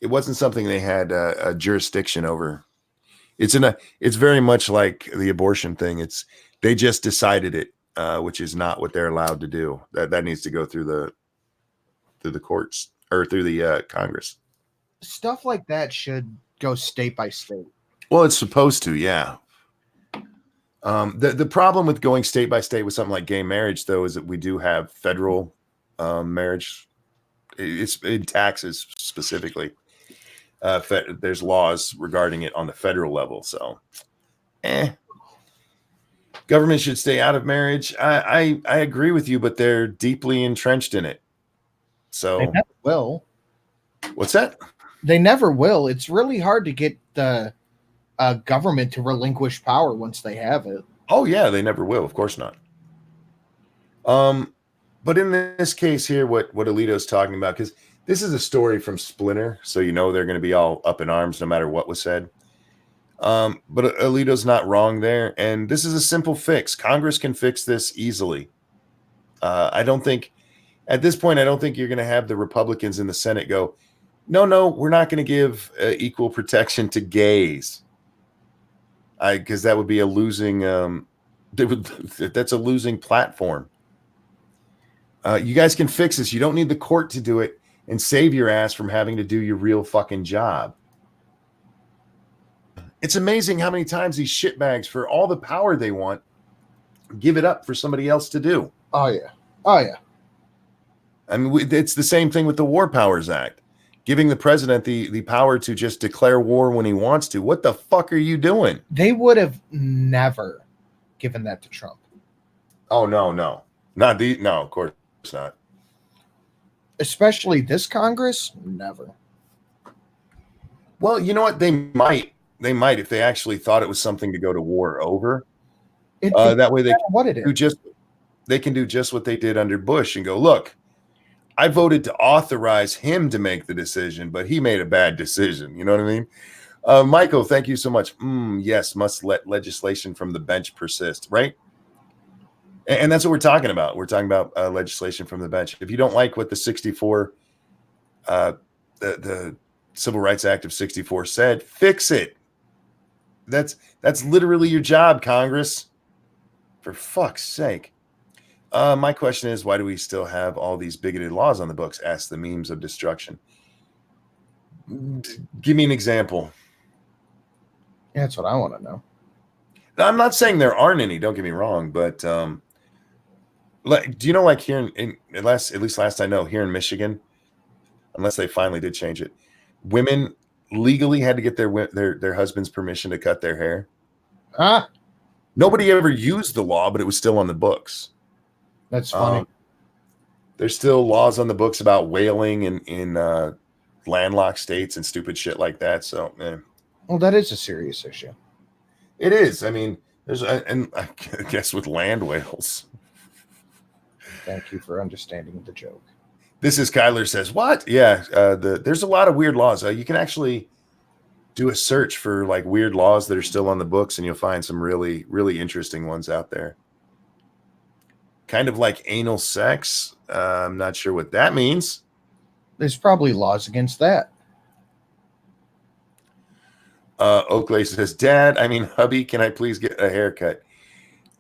[SPEAKER 1] It wasn't something they had a jurisdiction over. It's very much like the abortion thing. They just decided it, which is not what they're allowed to do. That needs to go through the courts or through the Congress.
[SPEAKER 2] Stuff like that should go state by state.
[SPEAKER 1] Well, it's supposed to, yeah. The problem with going state by state with something like gay marriage, though, is that we do have federal marriage. It's in taxes specifically. There's laws regarding it on the federal level. So, government should stay out of marriage. I agree with you, but they're deeply entrenched in it. So
[SPEAKER 2] they never will.
[SPEAKER 1] What's that?
[SPEAKER 2] They never will. It's really hard to get the government to relinquish power once they have it.
[SPEAKER 1] Oh yeah, they never will. Of course not. But in this case here, what Alito's talking about, because this is a story from Splinter, so they're going to be all up in arms no matter what was said. But Alito's not wrong there, and this is a simple fix. Congress can fix this easily. I don't think at this point, I don't think you're going to have the Republicans in the Senate go, no, we're not going to give equal protection to gays. Because that would be a losing. That's a losing platform. You guys can fix this. You don't need the court to do it and save your ass from having to do your real fucking job. It's amazing how many times these shitbags, for all the power they want, give it up for somebody else to do.
[SPEAKER 2] Oh yeah.
[SPEAKER 1] I mean, it's the same thing with the War Powers Act, giving the president the power to just declare war when he wants to. What the fuck are you doing?
[SPEAKER 2] They would have never given that to Trump.
[SPEAKER 1] Oh no, of course not.
[SPEAKER 2] Especially this Congress, never.
[SPEAKER 1] Well, you know what? They might if they actually thought it was something to go to war over. That way they can do just what they did under Bush and go, look, I voted to authorize him to make the decision, but he made a bad decision. You know what I mean? Michael, thank you so much. Yes, must let legislation from the bench persist, right? And that's what we're talking about. We're talking about legislation from the bench. If you don't like what the 64, the Civil Rights Act of 64 said, fix it. That's literally your job, Congress. For fuck's sake. My question is, why do we still have all these bigoted laws on the books? Ask the memes of destruction. Give me an example.
[SPEAKER 2] Yeah, that's what I want to know.
[SPEAKER 1] Now, I'm not saying there aren't any. Don't get me wrong, but do you know, like here at least last I know, here in Michigan, unless they finally did change it, women legally had to get their husband's permission to cut their hair. Nobody ever used the law, but it was still on the books.
[SPEAKER 2] That's funny.
[SPEAKER 1] There's still laws on the books about whaling in landlocked states and stupid shit like that. So,
[SPEAKER 2] well, that is a serious issue.
[SPEAKER 1] It is. I mean, and I guess with land whales.
[SPEAKER 2] Thank you for understanding the joke.
[SPEAKER 1] This is Kyler says, what? Yeah, there's a lot of weird laws. You can actually do a search for like weird laws that are still on the books, and you'll find some really, really interesting ones out there. Kind of like anal sex. I'm not sure what that means.
[SPEAKER 2] There's probably laws against that.
[SPEAKER 1] Oakley says, Dad, hubby, can I please get a haircut?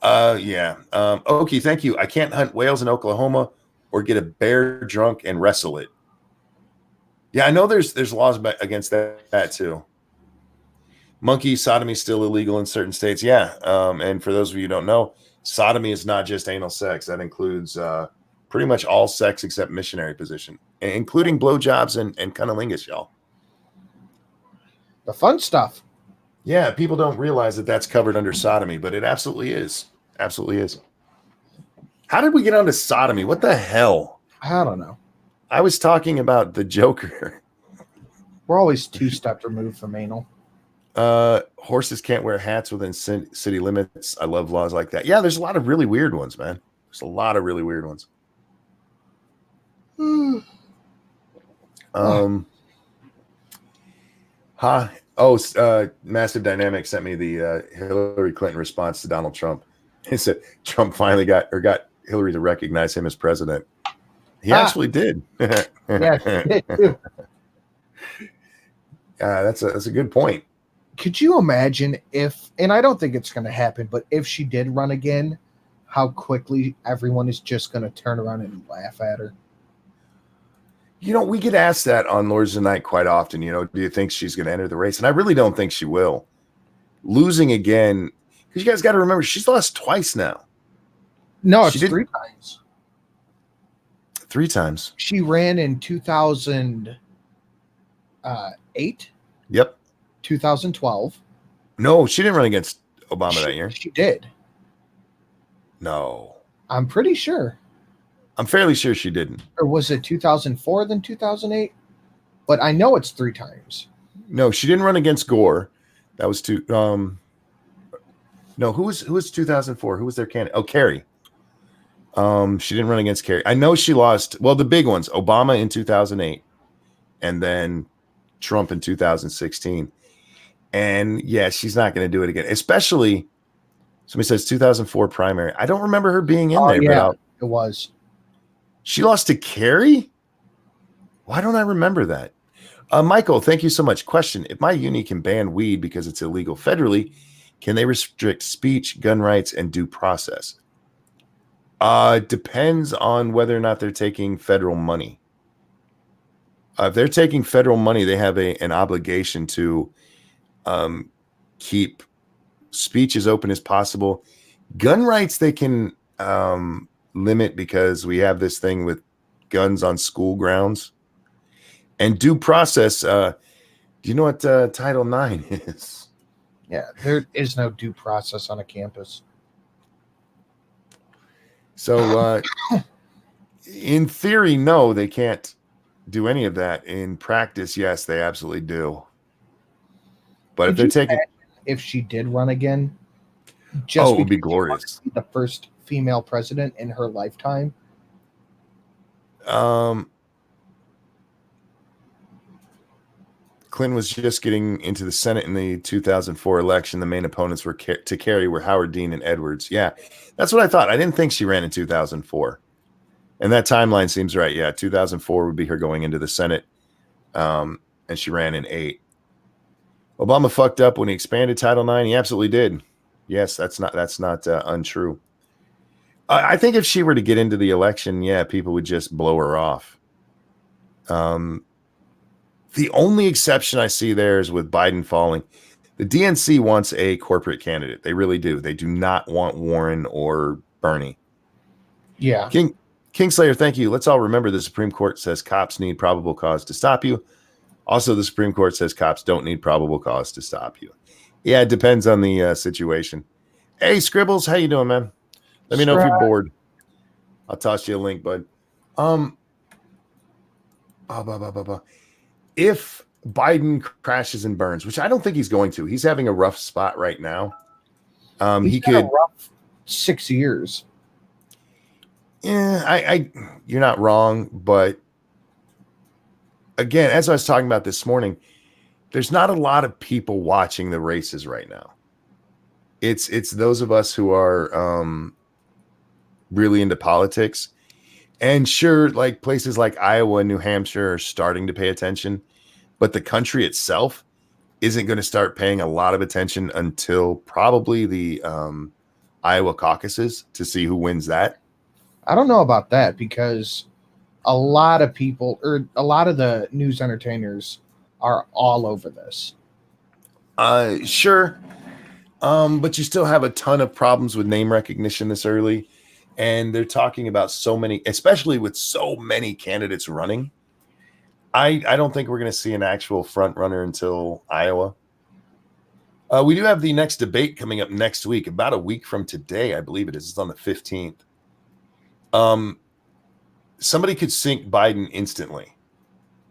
[SPEAKER 1] Yeah. Okie, thank you. I can't hunt whales in Oklahoma or get a bear drunk and wrestle it. Yeah, I know there's laws against that too. Monkey sodomy is still illegal in certain states. Yeah. And for those of you who don't know, sodomy is not just anal sex. That includes pretty much all sex except missionary position, including blowjobs and cunnilingus, y'all.
[SPEAKER 2] The fun stuff.
[SPEAKER 1] Yeah, people don't realize that that's covered under sodomy, but it absolutely is. Absolutely is. How did we get onto sodomy? What the hell?
[SPEAKER 2] I don't know.
[SPEAKER 1] I was talking about the Joker.
[SPEAKER 2] We're always 2 steps removed from anal.
[SPEAKER 1] Horses can't wear hats within city limits. I love laws like that. Yeah, there's a lot of really weird ones, man. There's a lot of really weird ones. Massive Dynamic sent me the Hillary Clinton response to Donald Trump. He said Trump finally got Hillary to recognize him as president. He actually did.
[SPEAKER 2] Yeah,
[SPEAKER 1] that's a good point.
[SPEAKER 2] Could you imagine if, and I don't think it's going to happen, but if she did run again, how quickly everyone is just going to turn around and laugh at her?
[SPEAKER 1] We get asked that on Lords of the Night quite often. Do you think she's going to enter the race? And I really don't think she will. Losing again, because you guys got to remember, she's lost twice now.
[SPEAKER 2] No, it's 3 times.
[SPEAKER 1] 3 times.
[SPEAKER 2] She ran in 2008.
[SPEAKER 1] Yep.
[SPEAKER 2] 2012.
[SPEAKER 1] No, she didn't run against Obama that year.
[SPEAKER 2] She did.
[SPEAKER 1] No.
[SPEAKER 2] I'm pretty sure.
[SPEAKER 1] I'm fairly sure she didn't.
[SPEAKER 2] Or was it 2004 then 2008? But I know it's 3 times.
[SPEAKER 1] No, she didn't run against Gore. That was no, who was 2004? Who was their candidate? Oh, Kerry. She didn't run against Kerry. I know she lost. Well, the big ones: Obama in 2008, and then Trump in 2016. And yeah, she's not going to do it again. Especially, somebody says 2004 primary. I don't remember her being in there.
[SPEAKER 2] Yeah, it was.
[SPEAKER 1] She lost to Kerry? Why don't I remember that? Michael, thank you so much. Question: if my uni can ban weed because it's illegal federally, can they restrict speech, gun rights, and due process? Depends on whether or not they're taking federal money. If they're taking federal money, they have an obligation to keep speech as open as possible. Gun rights they can limit because we have this thing with guns on school grounds. And due process, do you know what Title IX is?
[SPEAKER 2] Yeah, there is no due process on a campus.
[SPEAKER 1] So in theory, no, they can't do any of that. In practice, yes, they absolutely do. But if they're taking,
[SPEAKER 2] if she did run again,
[SPEAKER 1] it would be glorious.
[SPEAKER 2] Be the first female president in her lifetime.
[SPEAKER 1] Clinton was just getting into the Senate in the 2004 election. The main opponents were to Kerry were Howard Dean and Edwards. Yeah, that's what I thought. I didn't think she ran in 2004. And that timeline seems right. Yeah, 2004 would be her going into the Senate. And she ran in 2008. Obama fucked up when he expanded Title IX. He absolutely did. Yes, that's not untrue. I think if she were to get into the election, yeah, people would just blow her off. The only exception I see there is with Biden falling. The DNC wants a corporate candidate. They really do. They do not want Warren or Bernie.
[SPEAKER 2] Yeah.
[SPEAKER 1] Kingslayer, thank you. Let's all remember the Supreme Court says cops need probable cause to stop you. Also, the Supreme Court says cops don't need probable cause to stop you. Yeah, it depends on the situation. Hey, Scribbles, how you doing, man? Let me know if you're bored. I'll toss you a link, bud. If Biden crashes and burns, which I don't think he's going to, he's having a rough spot right now.
[SPEAKER 2] He could a rough 6 years.
[SPEAKER 1] Yeah, you're not wrong, but again, as I was talking about this morning, there's not a lot of people watching the races right now. It's those of us who are really into politics. And sure, like places like Iowa and New Hampshire are starting to pay attention, but the country itself isn't going to start paying a lot of attention until probably the Iowa caucuses to see who wins that.
[SPEAKER 2] I don't know about that because a lot of people or a lot of the news entertainers are all over this.
[SPEAKER 1] Sure. But you still have a ton of problems with name recognition this early. And they're talking about so many, especially with so many candidates running. I don't think we're going to see an actual front runner until Iowa. We do have the next debate coming up next week, about a week from today, I believe it is. It's on the 15th. Somebody could sink Biden instantly.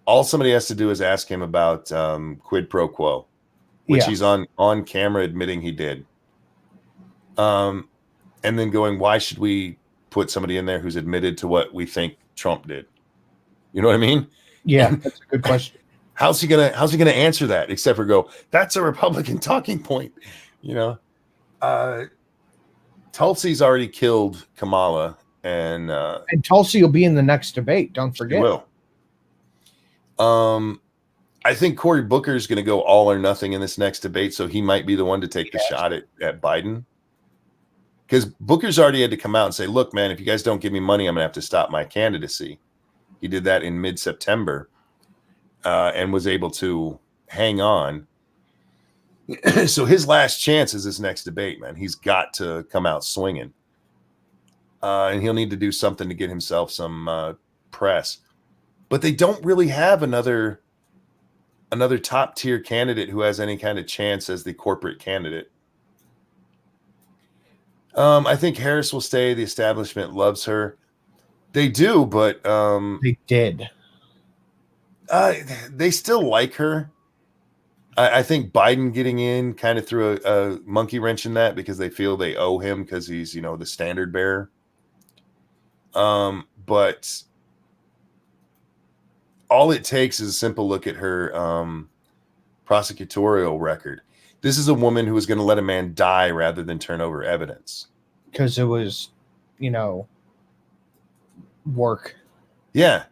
[SPEAKER 1] All somebody has to do is ask him about quid pro quo, which he's on camera admitting he did. And then going, why should we put somebody in there who's admitted to what we think Trump did? You know what I mean?
[SPEAKER 2] Yeah, that's a good question.
[SPEAKER 1] How's he gonna answer that except for go, that's a Republican talking point? You know, Tulsi's already killed Kamala, and
[SPEAKER 2] Tulsi will be in the next debate. Don't forget.
[SPEAKER 1] He will. I think Cory Booker is going to go all or nothing in this next debate, so he might be the one to take the shot at Biden. Because Booker's already had to come out and say, look, man, if you guys don't give me money, I'm going to have to stop my candidacy. He did that in mid-September and was able to hang on. So his last chance is this next debate, man. He's got to come out swinging. And he'll need to do something to get himself some press. But they don't really have another top-tier candidate who has any kind of chance as the corporate candidate. I think Harris will stay. The establishment loves her. They do, but
[SPEAKER 2] they did.
[SPEAKER 1] They still like her. I think Biden getting in kind of threw a monkey wrench in that because they feel they owe him because he's, the standard bearer. But all it takes is a simple look at her prosecutorial record. This is a woman who is going to let a man die rather than turn over evidence.
[SPEAKER 2] Because it was, work.
[SPEAKER 1] Yeah.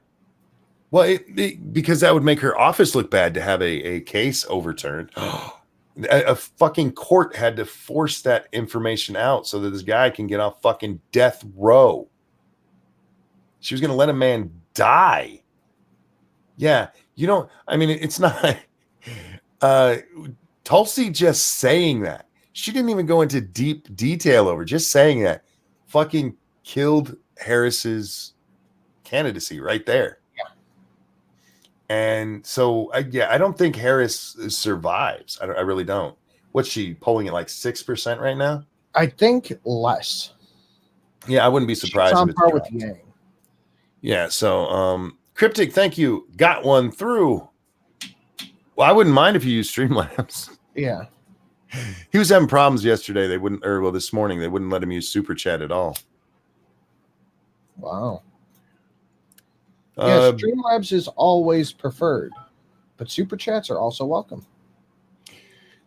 [SPEAKER 1] Well, because that would make her office look bad to have a case overturned. A fucking court had to force that information out so that this guy can get off fucking death row. She was going to let a man die. Yeah. It's not Tulsi just saying that. She didn't even go into deep detail over just saying that fucking killed Harris's candidacy right there.
[SPEAKER 2] Yeah.
[SPEAKER 1] And so, I don't think Harris survives. I really don't. What's she polling at, like 6% right now?
[SPEAKER 2] I think less.
[SPEAKER 1] Yeah, I wouldn't be surprised.
[SPEAKER 2] She's on par with Yang.
[SPEAKER 1] Yeah, so Cryptic, thank you. Got one through. Well, I wouldn't mind if you use Streamlabs.
[SPEAKER 2] Yeah.
[SPEAKER 1] He was having problems yesterday. This morning, they wouldn't let him use Super Chat at all.
[SPEAKER 2] Wow. Yeah, Streamlabs is always preferred, but Super Chats are also welcome.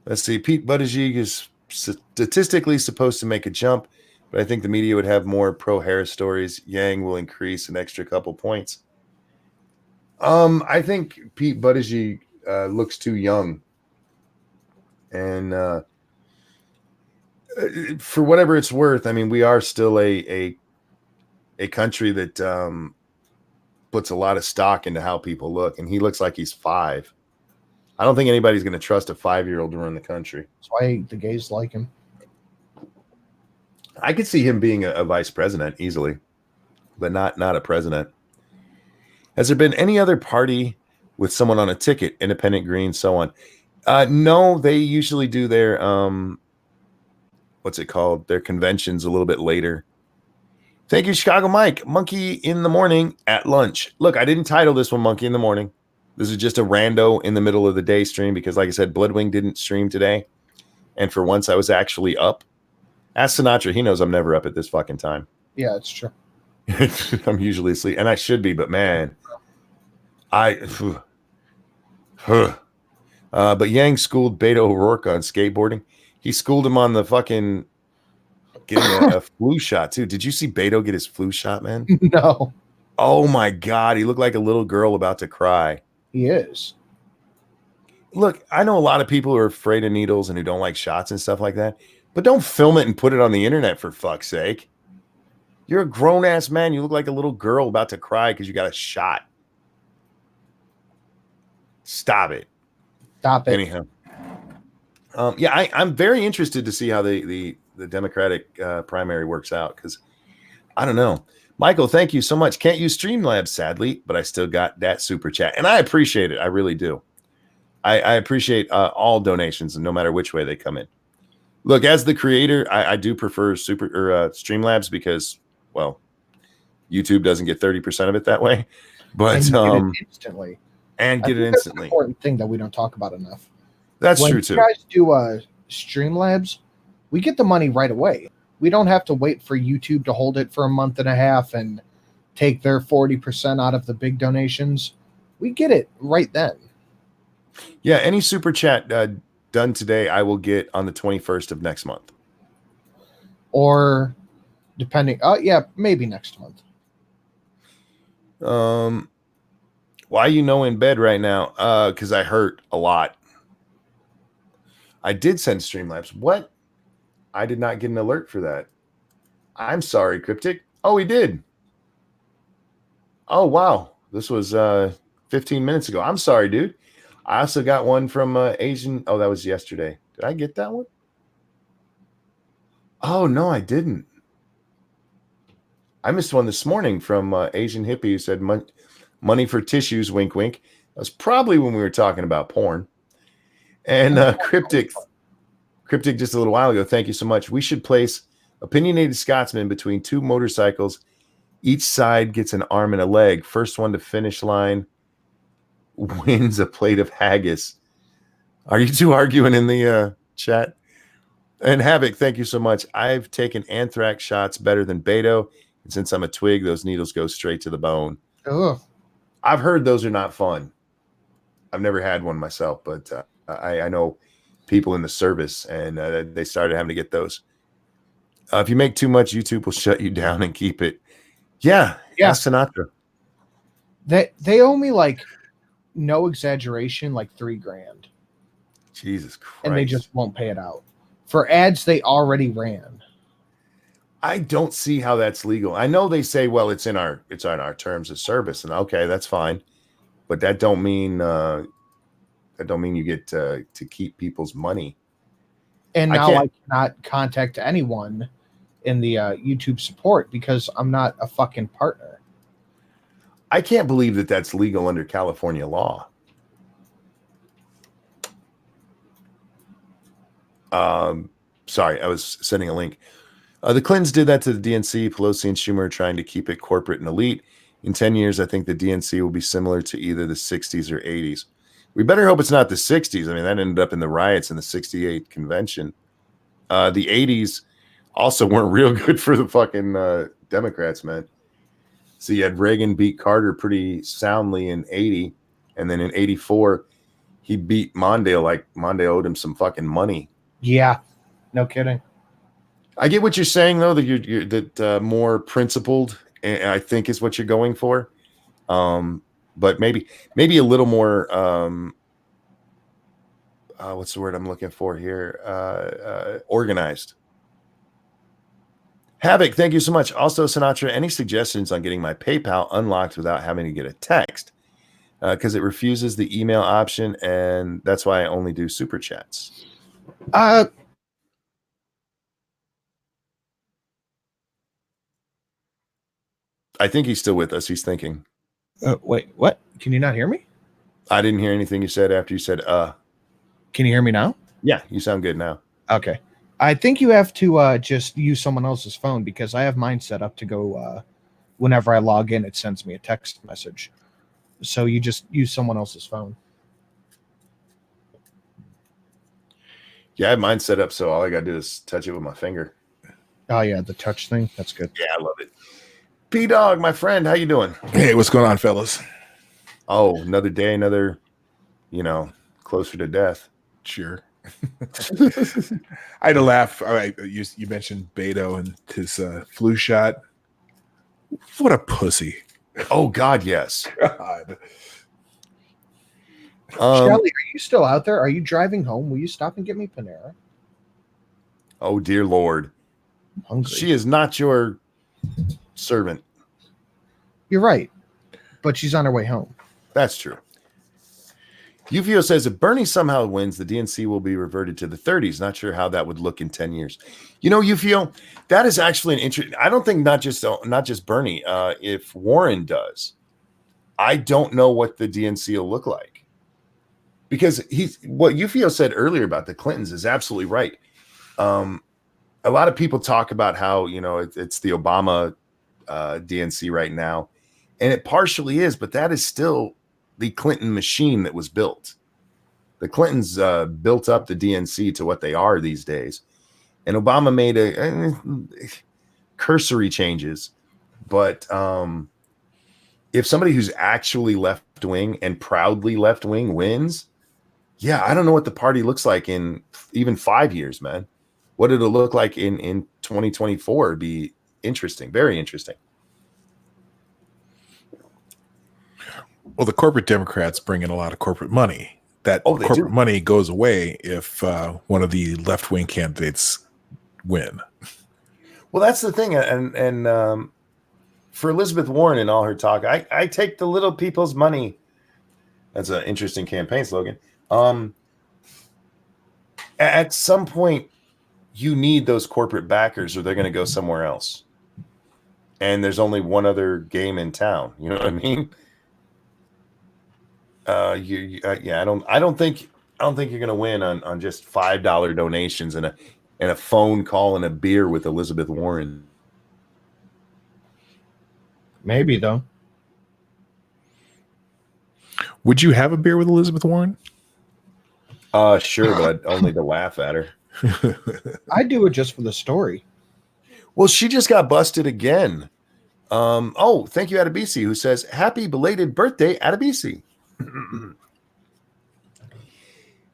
[SPEAKER 1] Let's see. Pete Buttigieg is statistically supposed to make a jump, but I think the media would have more pro-Harris stories. Yang will increase an extra couple points. I think Pete Buttigieg looks too young. And for whatever it's worth, we are still a country that puts a lot of stock into how people look, and he looks like he's 5. I don't think anybody's going to trust a 5-year-old to run the country.
[SPEAKER 2] That's why the gays like him.
[SPEAKER 1] I could see him being a vice president easily, but not a president. Has there been any other party with someone on a ticket, independent, green, so on? No, they usually do their what's it called? Their conventions a little bit later. Thank you, Chicago Mike. Monkey in the morning at lunch. Look, I didn't title this one Monkey in the morning. This is just a rando in the middle of the day stream because, like I said, Bloodwing didn't stream today. And for once, I was actually up. Ask Sinatra. He knows I'm never up at this fucking time.
[SPEAKER 2] Yeah, it's true.
[SPEAKER 1] I'm usually asleep. And I should be, but man, but Yang schooled Beto O'Rourke on skateboarding. He schooled him on the fucking getting a flu shot, too. Did you see Beto get his flu shot, man?
[SPEAKER 2] No.
[SPEAKER 1] Oh, my God. He looked like a little girl about to cry.
[SPEAKER 2] He is.
[SPEAKER 1] Look, I know a lot of people who are afraid of needles and who don't like shots and stuff like that, but don't film it and put it on the internet for fuck's sake. You're a grown-ass man. You look like a little girl about to cry because you got a shot. Stop it.
[SPEAKER 2] Stop it.
[SPEAKER 1] Anyhow. Yeah, I'm very interested to see how the Democratic primary works out because I don't know. Michael, thank you so much. Can't use Streamlabs, sadly, but I still got that super chat. And I appreciate it. I really do. I appreciate all donations, no matter which way they come in. Look, as the creator, I do prefer Streamlabs because, well, YouTube doesn't get 30% of it that way. But
[SPEAKER 2] and get it instantly.
[SPEAKER 1] And get it instantly.
[SPEAKER 2] That's an important thing that we don't talk about enough.
[SPEAKER 1] That's
[SPEAKER 2] when
[SPEAKER 1] true too.
[SPEAKER 2] When you guys do Streamlabs, we get the money right away. We don't have to wait for YouTube to hold it for a month and a half and take their 40% out of the big donations. We get it right then.
[SPEAKER 1] Yeah, any super chat done today, I will get on the 21st of next month.
[SPEAKER 2] Or depending, maybe next month.
[SPEAKER 1] Why in bed right now? Because I hurt a lot. I did send Streamlabs. What? I did not get an alert for that. I'm sorry, Cryptic. Oh, he did. Oh, wow. This was 15 minutes ago. I'm sorry, dude. I also got one from Asian. Oh, that was yesterday. Did I get that one? Oh, no, I didn't. I missed one this morning from Asian Hippie who said money for tissues, wink, wink. That was probably when we were talking about porn. And Cryptic just a little while ago, thank you so much. We should place opinionated Scotsmen between two motorcycles. Each side gets an arm and a leg. First one to finish line wins a plate of haggis. Are you two arguing in the chat? And Havoc, thank you so much. I've taken anthrax shots better than Beto. And since I'm a twig, those needles go straight to the bone.
[SPEAKER 2] Ugh.
[SPEAKER 1] I've heard those are not fun. I've never had one myself, but I know people in the service, and they started having to get those. If you make too much, YouTube will shut you down and keep it. Yeah. Sinatra.
[SPEAKER 2] They owe me, like, no exaggeration, like $3,000.
[SPEAKER 1] Jesus Christ.
[SPEAKER 2] And they just won't pay it out for ads they already ran.
[SPEAKER 1] I don't see how that's legal. I know they say, well, it's on our terms of service, and okay, that's fine, but that don't mean you get to keep people's money.
[SPEAKER 2] And now I cannot contact anyone in the YouTube support because I'm not a fucking partner.
[SPEAKER 1] I can't believe that that's legal under California law. Sorry, I was sending a link. The Clintons did that to the DNC. Pelosi and Schumer are trying to keep it corporate and elite. In 10 years, I think the DNC will be similar to either the 60s or 80s. We better hope it's not the 60s. I mean, that ended up in the riots in the 68 convention. The 80s also weren't real good for the fucking Democrats, man. So you had Reagan beat Carter pretty soundly in 80. And then in 84, he beat Mondale like Mondale owed him some fucking money.
[SPEAKER 2] Yeah, no kidding.
[SPEAKER 1] I get what you're saying, though, that you're more principled, and I think is what you're going for. But maybe a little more, what's the word I'm looking for here? Organized. Havoc, thank you so much. Also, Sinatra, any suggestions on getting my PayPal unlocked without having to get a text? Because it refuses the email option, and that's why I only do super chats. I think he's still with us. He's thinking.
[SPEAKER 2] Wait, what? Can you not hear me?
[SPEAKER 1] I didn't hear anything you said after you said,
[SPEAKER 2] Can you hear me now?
[SPEAKER 1] Yeah, you sound good now.
[SPEAKER 2] Okay. I think you have to just use someone else's phone because I have mine set up to go whenever I log in, it sends me a text message. So you just use someone else's phone.
[SPEAKER 1] Yeah, I have mine set up so all I gotta do is touch it with my finger.
[SPEAKER 2] Oh yeah, the touch thing. That's good.
[SPEAKER 1] Yeah, I love it. P-Dog, my friend, how you doing?
[SPEAKER 3] Hey, what's going on, fellas?
[SPEAKER 1] Oh, another day, another, closer to death.
[SPEAKER 3] Sure. I had to laugh. All right, you mentioned Beto and his flu shot. What a pussy.
[SPEAKER 1] Oh God, yes.
[SPEAKER 3] God.
[SPEAKER 2] Shelly, are you still out there? Are you driving home? Will you stop and get me Panera?
[SPEAKER 1] Oh dear Lord.
[SPEAKER 2] I'm hungry.
[SPEAKER 1] She is not your servant.
[SPEAKER 2] You're right. But she's on her way home.
[SPEAKER 1] That's true. UVO says if Bernie somehow wins, the DNC will be reverted to the 30s. Not sure how that would look in 10 years. UVO, that is actually an interesting. I don't think not just Bernie. If Warren does, I don't know what the DNC will look like, because what UVO said earlier about the Clintons is absolutely right. A lot of people talk about how it's the Obama DNC right now, and it partially is, but that is still the Clinton machine that was built. The Clintons built up the DNC to what they are these days, and Obama made a cursory changes. But if somebody who's actually left wing and proudly left wing wins, yeah, I don't know what the party looks like in even 5 years, man. What it'll look like in 2024 would be interesting, very interesting.
[SPEAKER 3] Well, the corporate Democrats bring in a lot of corporate money. That corporate money goes away if one of the left-wing candidates win.
[SPEAKER 1] Well, that's the thing. And for Elizabeth Warren and all her talk, I take the little people's money. That's an interesting campaign slogan. At some point, you need those corporate backers or they're going to go somewhere else. And there's only one other game in town. You know what I mean? I don't think you're going to win on just $5 donations and a phone call and a beer with Elizabeth Warren.
[SPEAKER 2] Maybe though.
[SPEAKER 3] Would you have a beer with Elizabeth Warren?
[SPEAKER 1] Sure, but only to laugh at her.
[SPEAKER 2] I do it just for the story.
[SPEAKER 1] Well, she just got busted again. Thank you, Adebisi, who says, happy belated birthday, Adebisi.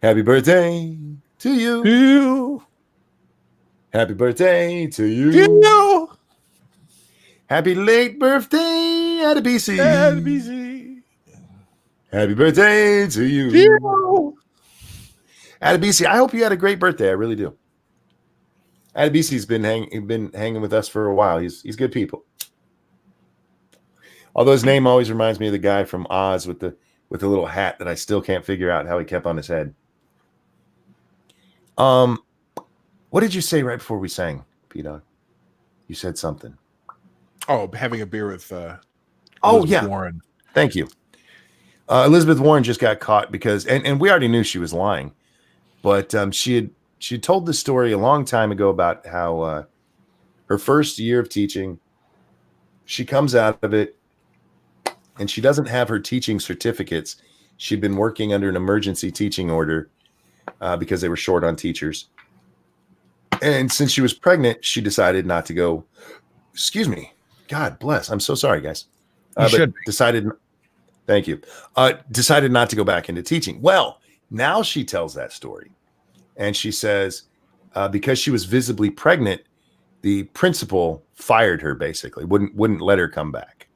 [SPEAKER 1] Happy birthday to you. Happy birthday to you. Happy late birthday, Adebisi. Happy birthday to you. Adebisi, I hope you had a great birthday. I really do. Adebisi's been hanging with us for a while. He's good people. Although his name always reminds me of the guy from Oz with the little hat that I still can't figure out how he kept on his head. What did you say right before we sang, P-Dog? You said something.
[SPEAKER 3] Oh, having a beer with Elizabeth Warren.
[SPEAKER 1] Thank you. Elizabeth Warren just got caught because, and we already knew she was lying, but she had told the story a long time ago about how her first year of teaching, she comes out of it and she doesn't have her teaching certificates. She'd been working under an emergency teaching order because they were short on teachers. And since she was pregnant, she decided not to go. Excuse me. God bless. I'm so sorry, guys. Thank you. Decided not to go back into teaching. Well, now she tells that story. And she says, because she was visibly pregnant, the principal fired her, basically, wouldn't let her come back.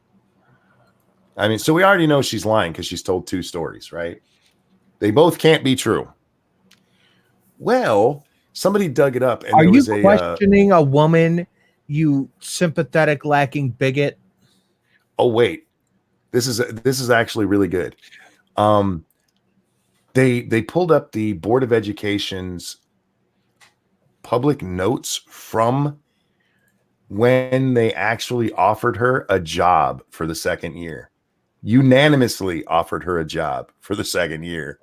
[SPEAKER 1] I mean, so we already know she's lying because she's told two stories, right? They both can't be true. Well, somebody dug it up. And
[SPEAKER 2] are you questioning a woman, you sympathetic lacking bigot?
[SPEAKER 1] Oh, wait. This is actually really good. They pulled up the Board of Education's public notes from when they actually offered her a job for the second year. Unanimously offered her a job for the second year.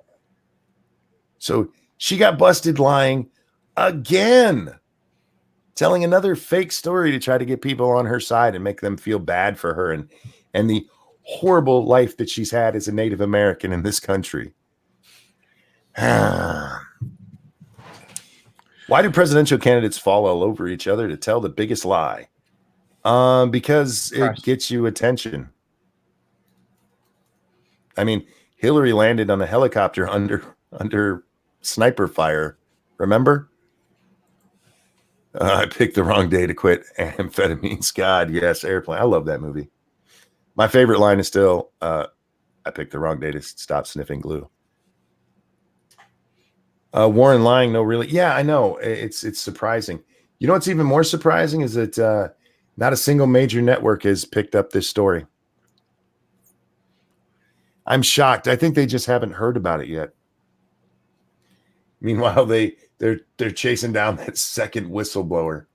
[SPEAKER 1] So she got busted lying again, telling another fake story to try to get people on her side and make them feel bad for her and the horrible life that she's had as a Native American in this country. Why do presidential candidates fall all over each other to tell the biggest lie? Because it gets you attention. I mean, Hillary landed on a helicopter under sniper fire. Remember? I picked the wrong day to quit amphetamines. God, yes, Airplane. I love that movie. My favorite line is still, I picked the wrong day to stop sniffing glue. Warren lying, no, really. Yeah, I know. It's surprising. You know what's even more surprising is that not a single major network has picked up this story. I'm shocked. I think they just haven't heard about it yet. Meanwhile, they're chasing down that second whistleblower.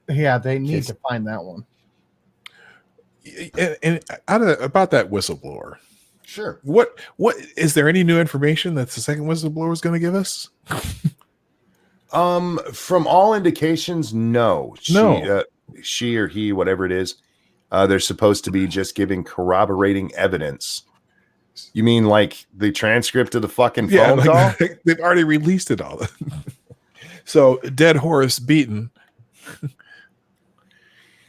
[SPEAKER 2] Yeah, they need to find that one.
[SPEAKER 3] And about that whistleblower.
[SPEAKER 1] Sure.
[SPEAKER 3] What is there any new information that the second whistleblower is going to give us?
[SPEAKER 1] From all indications, no. She or he, whatever it is, they're supposed to be just giving corroborating evidence. You mean like the transcript of the fucking phone call?
[SPEAKER 3] They've already released it all. So dead horse beaten.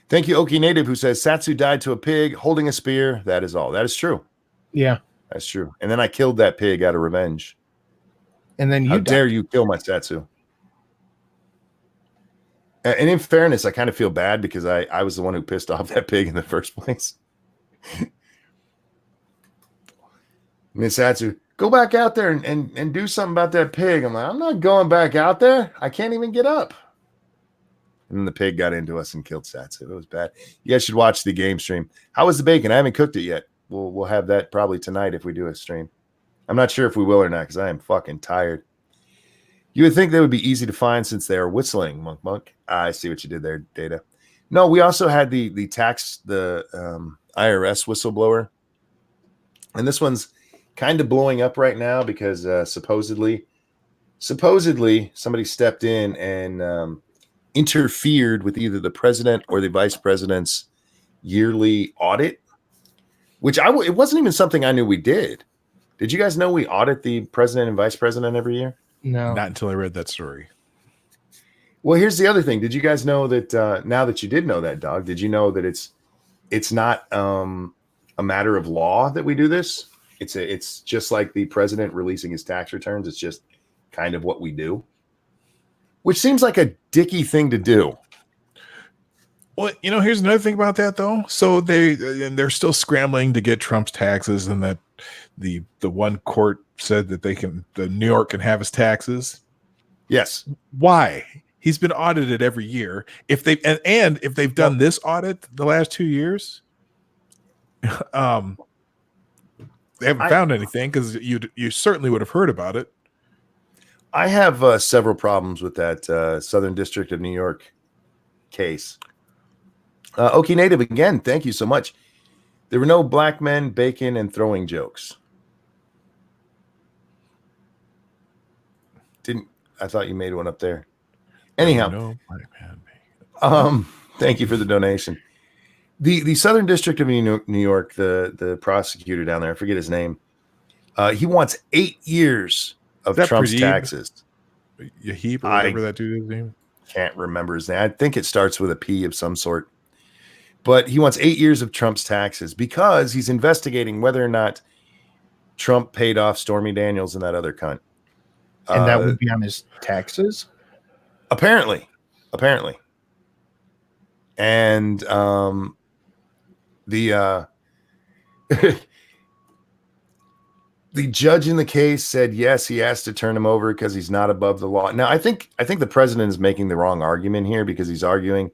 [SPEAKER 1] Thank you, Okie Native, who says Satsu died to a pig holding a spear. That is all. That is true.
[SPEAKER 2] Yeah,
[SPEAKER 1] that's true. And then I killed that pig out of revenge.
[SPEAKER 2] And then
[SPEAKER 1] how dare you kill my Satsu? And in fairness, I kind of feel bad because I was the one who pissed off that pig in the first place. Miss Satsu, go back out there and do something about that pig. I'm like, I'm not going back out there. I can't even get up. And then the pig got into us and killed Satsu. It was bad. You guys should watch the game stream. How was the bacon? I haven't cooked it yet. We'll have that probably tonight if we do a stream. I'm not sure if we will or not because I am fucking tired. You would think they would be easy to find since they are whistling, Monk. I see what you did there, Data. No, we also had the IRS whistleblower. And this one's kind of blowing up right now because supposedly somebody stepped in and interfered with either the president or the vice president's yearly audit, which it wasn't even something I knew we did. Did you guys know we audit the president and vice president every year?
[SPEAKER 2] No,
[SPEAKER 3] not until I read that story.
[SPEAKER 1] Well, here's the other thing. Did you guys know that now that you did know that, Dog, did you know that it's not a matter of law that we do this? It's just like the president releasing his tax returns. It's just kind of what we do, which seems like a dicky thing to do.
[SPEAKER 3] Well, here's another thing about that though. So they're still scrambling to get Trump's taxes, and that the one court said that the New York can have his taxes.
[SPEAKER 1] Yes.
[SPEAKER 3] Why? He's been audited every year. If they've done this audit the last 2 years, they haven't found anything because you certainly would have heard about it.
[SPEAKER 1] I have several problems with that Southern District of New York case. Okie Native, again, thank you so much. There were no black men, bacon, and throwing jokes. I thought you made one up there. Anyhow, thank you for the donation. The Southern District of New York, the prosecutor down there, I forget his name. He wants 8 years of Trump's taxes.
[SPEAKER 3] Yahib, or whatever that dude's name.
[SPEAKER 1] Can't remember his name. I think it starts with a P of some sort. But he wants 8 years of Trump's taxes because he's investigating whether or not Trump paid off Stormy Daniels and that other cunt.
[SPEAKER 2] And that would be on his taxes?
[SPEAKER 1] Apparently. And the judge in the case said yes, he has to turn him over because he's not above the law. Now, I think the president is making the wrong argument here because he's arguing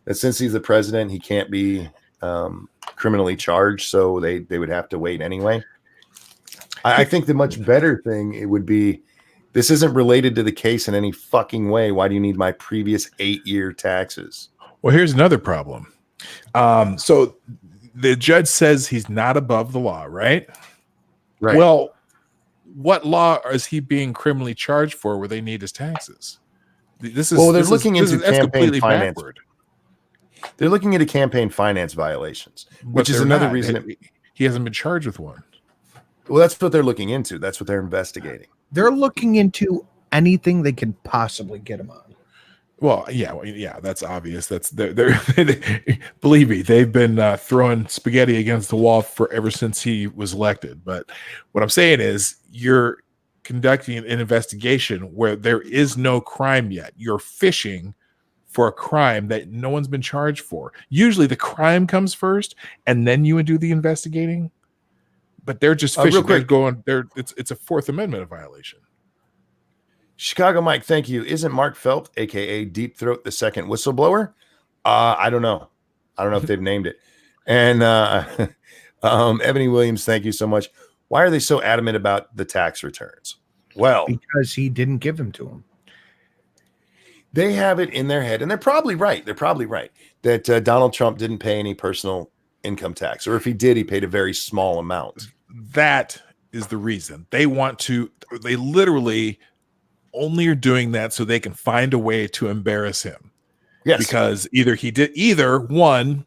[SPEAKER 1] that since he's the president, he can't be criminally charged, so they would have to wait anyway. I think the much better thing it would be, this isn't related to the case in any fucking way. Why do you need my previous 8-year taxes?
[SPEAKER 3] Well, here's another problem. So the judge says he's not above the law, right?
[SPEAKER 1] Right.
[SPEAKER 3] Well, what law is he being criminally charged for where they need his taxes? This is
[SPEAKER 1] they're looking into
[SPEAKER 3] that's
[SPEAKER 1] campaign
[SPEAKER 3] completely
[SPEAKER 1] finance.
[SPEAKER 3] backward.
[SPEAKER 1] They're looking into campaign finance violations, which
[SPEAKER 3] But
[SPEAKER 1] is
[SPEAKER 3] they're
[SPEAKER 1] another
[SPEAKER 3] not.
[SPEAKER 1] reason.
[SPEAKER 3] He hasn't been charged with one.
[SPEAKER 1] Well, that's what they're looking into. That's what they're investigating.
[SPEAKER 2] They're looking into anything they can possibly get him on.
[SPEAKER 3] Well, yeah, that's obvious. They're believe me, they've been throwing spaghetti against the wall for ever since he was elected. But what I'm saying is, you're conducting an investigation where there is no crime yet. You're fishing for a crime that no one's been charged for. Usually, the crime comes first, and then you would do the investigating. But they're just fishing.
[SPEAKER 1] Real quick,
[SPEAKER 3] it's a Fourth Amendment violation.
[SPEAKER 1] Chicago Mike, thank you. Isn't Mark Felt, aka Deep Throat, the second whistleblower? I don't know. I don't know if they've named it. And Ebony Williams, thank you so much. Why are they so adamant about the tax returns? Well,
[SPEAKER 2] because he didn't give them to him.
[SPEAKER 1] They have it in their head, and they're probably right. They're probably right that Donald Trump didn't pay any personal income tax, or if he did, he paid a very small amount.
[SPEAKER 3] That is the reason they want to. They literally only are doing that so they can find a way to embarrass him.
[SPEAKER 1] Yes,
[SPEAKER 3] because either one,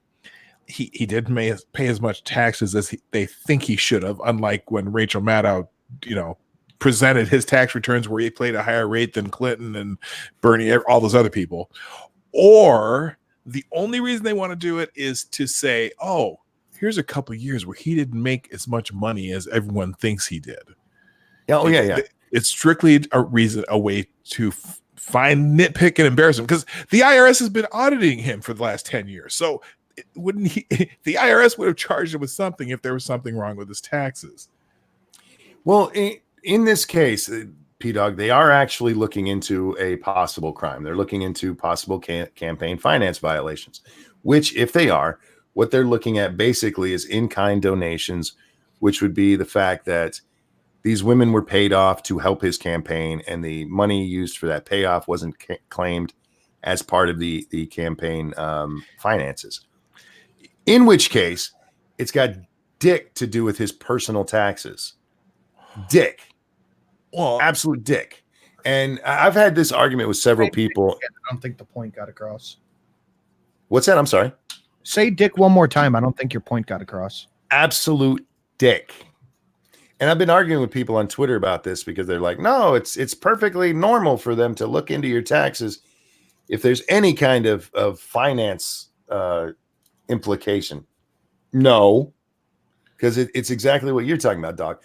[SPEAKER 3] he didn't pay as much taxes as they think he should have. Unlike when Rachel Maddow, presented his tax returns where he paid a higher rate than Clinton and Bernie, all those other people. Or the only reason they want to do it is to say, oh, here's a couple years where he didn't make as much money as everyone thinks he did.
[SPEAKER 1] Yeah.
[SPEAKER 3] It's strictly a way to find, nitpick, and embarrass him, because the IRS has been auditing him for the last 10 years. So the IRS would have charged him with something if there was something wrong with his taxes.
[SPEAKER 1] Well, in this case, P-Dog, they are actually looking into a possible crime. They're looking into possible campaign finance violations, which, if they are, what they're looking at basically is in-kind donations, which would be the fact that these women were paid off to help his campaign, and the money used for that payoff wasn't claimed as part of the campaign finances. In which case, it's got dick to do with his personal taxes. Dick. Well, absolute dick. And I've had this argument with several people.
[SPEAKER 2] I don't think the point got across.
[SPEAKER 1] What's that? I'm sorry.
[SPEAKER 2] Say dick one more time. I don't think your point got across.
[SPEAKER 1] Absolute dick. And I've been arguing with people on Twitter about this because they're like, no, it's perfectly normal for them to look into your taxes if there's any kind of finance implication. No, because it's exactly what you're talking about, Doc.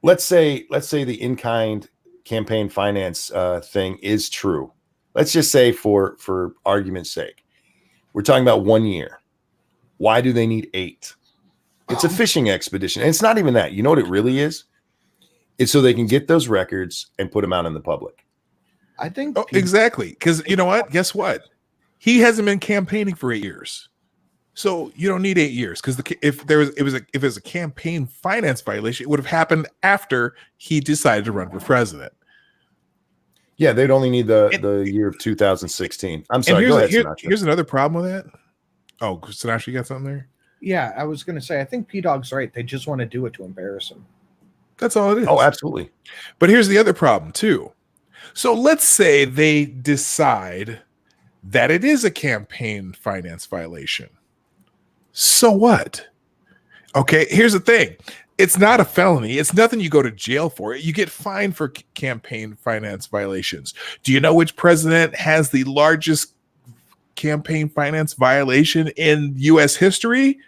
[SPEAKER 1] Let's say the in-kind campaign finance thing is true. Let's just say for argument's sake, we're talking about 1 year. Why do they need 8? It's a fishing expedition. And it's not even that. You know what it really is? It's so they can get those records and put them out in the public.
[SPEAKER 2] I think
[SPEAKER 3] exactly. Because you know what? Guess what? He hasn't been campaigning for 8 years. So you don't need 8 years, because if it was a campaign finance violation, it would have happened after he decided to run for president.
[SPEAKER 1] Yeah, they'd only need the year of 2016. I'm sorry. Go ahead,
[SPEAKER 3] here's another problem with that. Oh, Sinatra, you got something there?
[SPEAKER 2] Yeah, I was going to say, I think P-Dog's right. They just want to do it to embarrass him.
[SPEAKER 3] That's all it is.
[SPEAKER 1] Oh, absolutely.
[SPEAKER 3] But here's the other problem, too. So let's say they decide that it is a campaign finance violation. So what? Okay, here's the thing. It's not a felony. It's nothing you go to jail for. You get fined for campaign finance violations. Do you know which president has the largest campaign finance violation in U.S. history?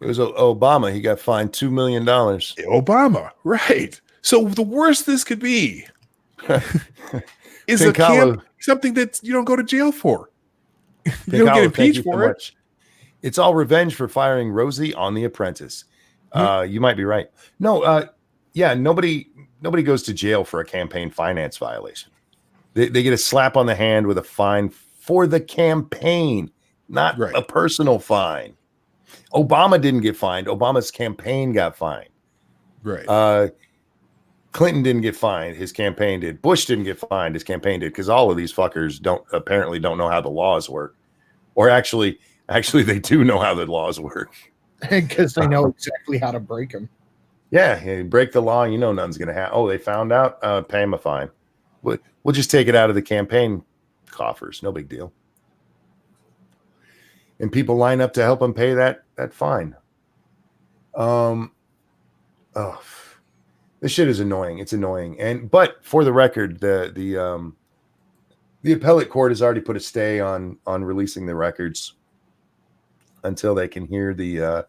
[SPEAKER 1] It was Obama. He got fined $2 million.
[SPEAKER 3] Obama, right. So the worst this could be is something that you don't go to jail for. You don't get impeached for it.
[SPEAKER 1] It's all revenge for firing Rosie on The Apprentice. You might be right. No, nobody goes to jail for a campaign finance violation. They get a slap on the hand with a fine for the campaign, not a personal fine. Obama didn't get fined. Obama's campaign got fined.
[SPEAKER 3] Right.
[SPEAKER 1] Clinton didn't get fined. His campaign did. Bush didn't get fined. His campaign did, because all of these fuckers apparently don't know how the laws work. Or actually they do know how the laws work.
[SPEAKER 2] Because they know exactly how to break them.
[SPEAKER 1] Yeah, you break the law, you know nothing's going to happen. Oh, they found out? Pay him a fine. We'll just take it out of the campaign coffers. No big deal. And people line up to help them pay that fine. This shit is annoying. It's annoying. But for the record, the appellate court has already put a stay on releasing the records until they can hear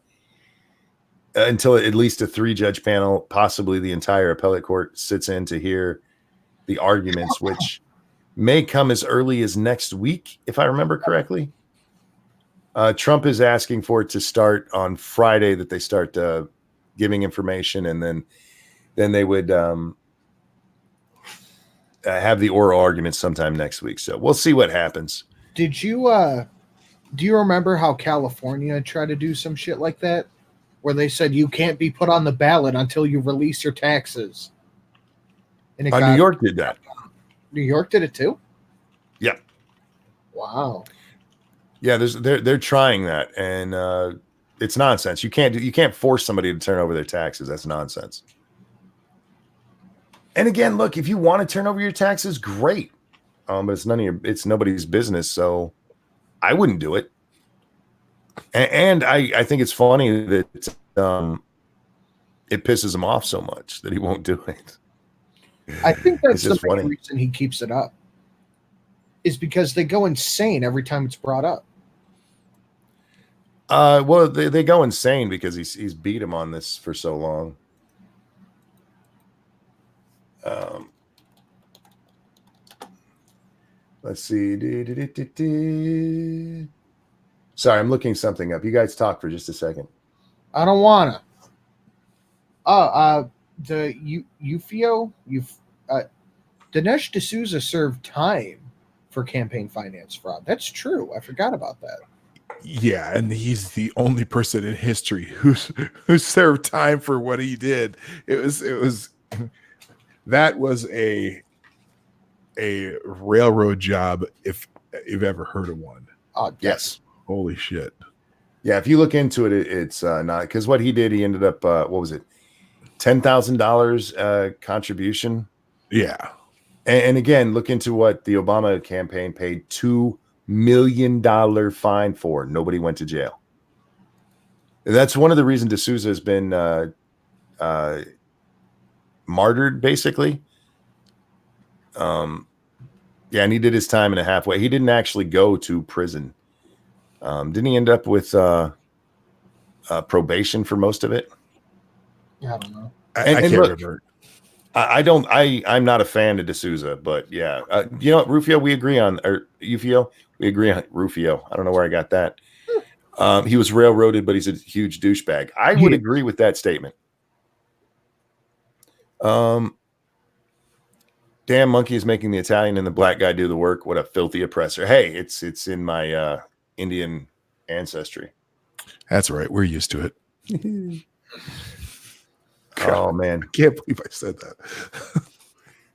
[SPEAKER 1] until at least a 3-judge panel, possibly the entire appellate court, sits in to hear the arguments, which may come as early as next week, if I remember correctly. Trump is asking for it to start on Friday, that they start giving information, and then they would have the oral arguments sometime next week. So we'll see what happens.
[SPEAKER 2] Did you do you remember how California tried to do some shit like that, where they said you can't be put on the ballot until you release your taxes? And
[SPEAKER 1] New York did that.
[SPEAKER 2] New York did it too?
[SPEAKER 1] Yeah.
[SPEAKER 2] Wow.
[SPEAKER 1] Yeah, they're trying that, and it's nonsense. You can't force somebody to turn over their taxes. That's nonsense. And again, look, if you want to turn over your taxes, great. But it's nobody's business, so I wouldn't do it. And I think it's funny that it pisses him off so much that he won't do it.
[SPEAKER 2] I think that's the main
[SPEAKER 1] funny
[SPEAKER 2] reason he keeps it up, is because they go insane every time it's brought up.
[SPEAKER 1] Well, they go insane because he's beat him on this for so long. Let's see. Sorry, I'm looking something up. You guys talk for just a second.
[SPEAKER 2] I don't wanna. The Ufio, Dinesh D'Souza served time for campaign finance fraud. That's true. I forgot about that.
[SPEAKER 3] Yeah, and he's the only person in history who served time for what he did. It was that was a railroad job, if you've ever heard of one.
[SPEAKER 1] Yes.
[SPEAKER 3] Holy shit.
[SPEAKER 1] Yeah, if you look into it, it's not, because what he did, he ended up what was it, $10,000 contribution.
[SPEAKER 3] Yeah.
[SPEAKER 1] And again, look into what the Obama campaign paid $2 million fine for. Nobody went to jail. That's one of the reasons D'Souza has been martyred, basically. Yeah, and he did his time in a halfway. He didn't actually go to prison. Didn't he end up with probation for most of it?
[SPEAKER 2] I don't know.
[SPEAKER 3] I can't remember.
[SPEAKER 1] I'm not a fan of D'Souza, but yeah. You know what, Rufio, we agree on, or Ufio, we agree on Rufio. I don't know where I got that. He was railroaded, but he's a huge douchebag. I would agree with that statement. Damn monkey is making the Italian and the black guy do the work. What a filthy oppressor. Hey, it's in my Indian ancestry.
[SPEAKER 3] That's right. We're used to it.
[SPEAKER 1] Oh man,
[SPEAKER 3] I can't believe I said that.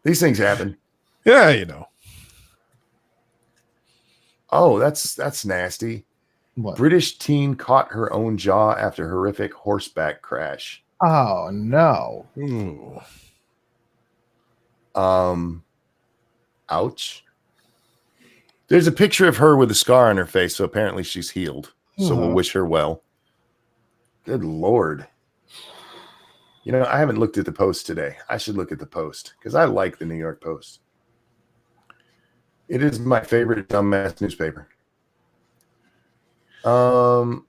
[SPEAKER 1] These things happen.
[SPEAKER 3] Yeah, you know.
[SPEAKER 1] Oh, that's nasty.
[SPEAKER 2] What?
[SPEAKER 1] British teen caught her own jaw after horrific horseback crash.
[SPEAKER 2] Oh no.
[SPEAKER 3] Ooh.
[SPEAKER 1] Ouch. There's a picture of her with a scar on her face, so apparently she's healed. So we'll wish her well. Good Lord. You know, I haven't looked at the Post today. I should look at the Post because I like the New York Post. It is my favorite dumbass newspaper. So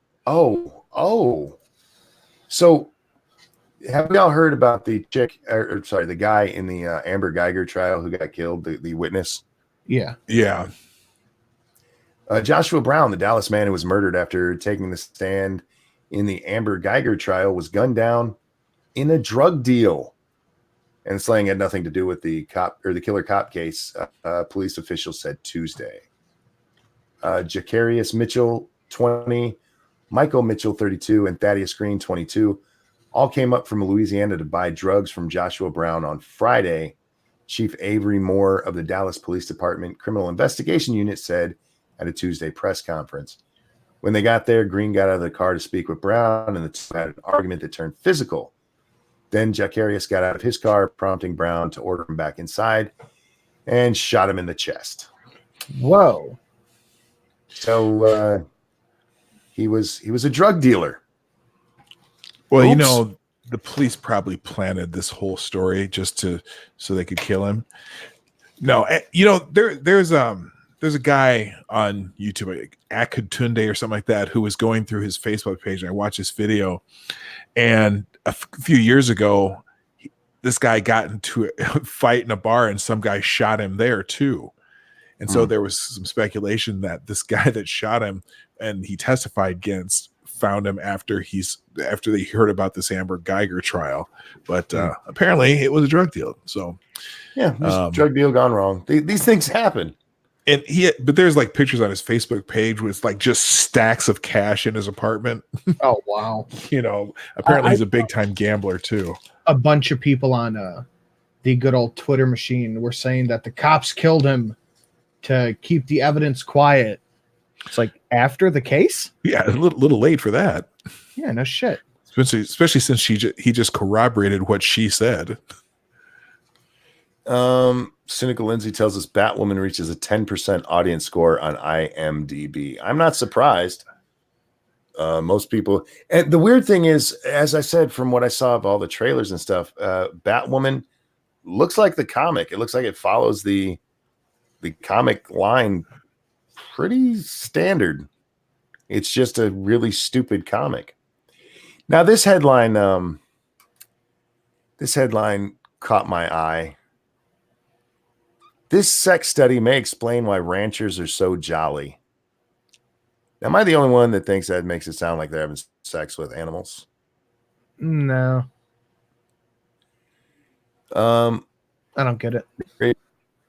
[SPEAKER 1] have we all heard about the the guy in the Amber Geiger trial who got killed, the witness?
[SPEAKER 2] Yeah.
[SPEAKER 3] Yeah.
[SPEAKER 1] Joshua Brown, the Dallas man who was murdered after taking the stand in the Amber Geiger trial, was gunned down in a drug deal. And the slaying had nothing to do with the killer cop case, police officials said Tuesday. Jacarius Mitchell, 20, Michael Mitchell, 32, and Thaddeus Green, 22, all came up from Louisiana to buy drugs from Joshua Brown on Friday. Chief Avery Moore of the Dallas Police Department Criminal Investigation Unit said at a Tuesday press conference. When they got there, Green got out of the car to speak with Brown, and the two had an argument that turned physical. Then Jacarius got out of his car, prompting Brown to order him back inside. and shot him in the chest.
[SPEAKER 2] Whoa.
[SPEAKER 1] So he was a drug dealer.
[SPEAKER 3] Well,
[SPEAKER 1] Oops.
[SPEAKER 3] The police probably planted this whole story so they could kill him. No, there's a guy on YouTube, like Akuntunde or something like that, who was going through his Facebook page, and I watched this video. And a few years ago, this guy got into a fight in a bar, and some guy shot him there too. And so there was some speculation that this guy that shot him and he testified against found him after they heard about this Amber Geiger trial. But apparently it was a drug deal. So
[SPEAKER 1] yeah, drug deal gone wrong. These things happen.
[SPEAKER 3] And but there's like pictures on his Facebook page with like just stacks of cash in his apartment.
[SPEAKER 2] Oh, wow.
[SPEAKER 3] Apparently he's a big time gambler too.
[SPEAKER 2] A bunch of people on the good old Twitter machine were saying that the cops killed him to keep the evidence quiet. It's like after the case?
[SPEAKER 3] Yeah, a little late for that.
[SPEAKER 2] Yeah, no shit.
[SPEAKER 3] Especially since he just corroborated what she said.
[SPEAKER 1] Cynical Lindsay tells us Batwoman reaches a 10% audience score on IMDb. I'm not surprised. Most people, and the weird thing is, as I said, from what I saw of all the trailers and stuff, Batwoman looks like the comic. It looks like it follows the comic line pretty standard. It's just a really stupid comic. Now, this headline caught my eye. This sex study may explain why ranchers are so jolly. Now, am I the only one that thinks that makes it sound like they're having sex with animals?
[SPEAKER 2] No.
[SPEAKER 1] I
[SPEAKER 2] don't get it.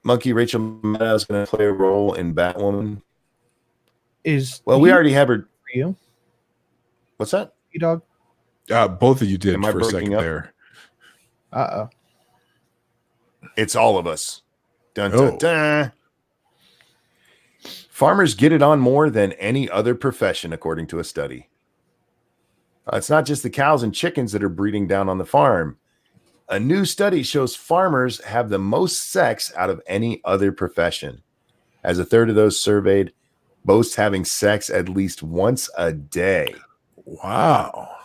[SPEAKER 1] Monkey Rachel Maddow is going to play a role in Batwoman.
[SPEAKER 2] We
[SPEAKER 1] already have her.
[SPEAKER 2] For you?
[SPEAKER 1] What's that?
[SPEAKER 2] You dog?
[SPEAKER 3] Both of you did
[SPEAKER 1] Am I
[SPEAKER 3] for a second
[SPEAKER 1] breaking up?
[SPEAKER 3] there.
[SPEAKER 2] Uh-oh.
[SPEAKER 1] It's all of us. Dun, dun, dun. Farmers get it on more than any other profession, according to a study. It's not just the cows and chickens that are breeding down on the farm. A new study shows farmers have the most sex out of any other profession, as a third of those surveyed boast having sex at least once a day.
[SPEAKER 3] Wow.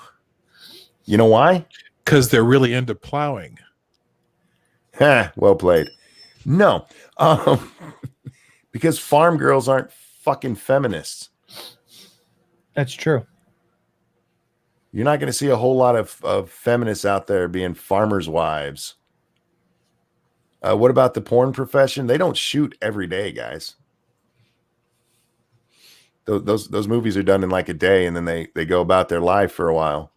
[SPEAKER 1] You know why?
[SPEAKER 3] Because they're really into plowing.
[SPEAKER 1] Well played. No, because farm girls aren't fucking feminists.
[SPEAKER 2] That's true.
[SPEAKER 1] You're not going to see a whole lot of feminists out there being farmers' wives. What about the porn profession? They don't shoot every day, guys. Those movies are done in like a day, and then they go about their life for a while.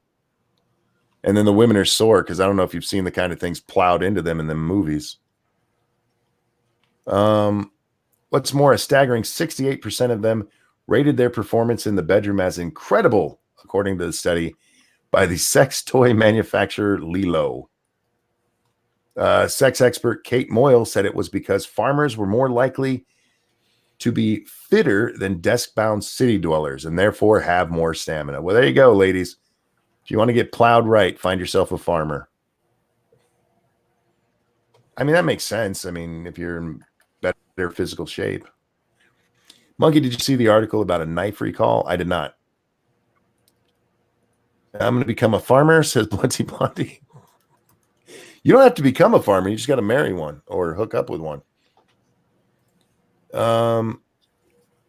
[SPEAKER 1] And then the women are sore because I don't know if you've seen the kind of things plowed into them in the movies. What's more, a staggering 68% of them rated their performance in the bedroom as incredible, according to the study by the sex toy manufacturer Lilo. Sex expert Kate Moyle said it was because farmers were more likely to be fitter than desk-bound city dwellers and therefore have more stamina. Well, there you go, ladies. If you want to get plowed right, find yourself a farmer. I mean, that makes sense. I mean, if you're in better physical shape. Monkey, did you see the article about a knife recall? I did not. I'm going to become a farmer, says Blunty Blondie. You don't have to become a farmer. You just got to marry one or hook up with one.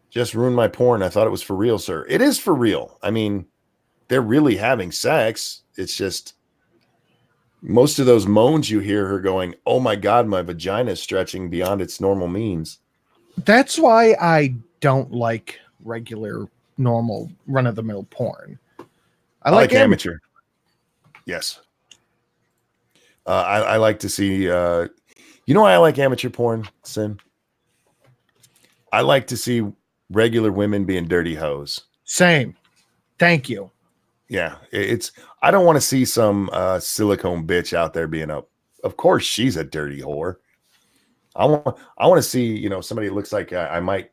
[SPEAKER 1] Just ruined my porn. I thought it was for real, sir. It is for real. I mean, they're really having sex. It's just most of those moans you hear her going, oh my God, my vagina is stretching beyond its normal means.
[SPEAKER 2] That's why I don't like regular, normal, run-of-the-mill porn. I like amateur.
[SPEAKER 1] Yes. I like to see, you know why I like amateur porn, Sin? I like to see regular women being dirty hoes.
[SPEAKER 2] Same. Thank you.
[SPEAKER 1] Yeah. I don't want to see some silicone bitch out there being of course she's a dirty whore. I want to see, somebody that looks like I might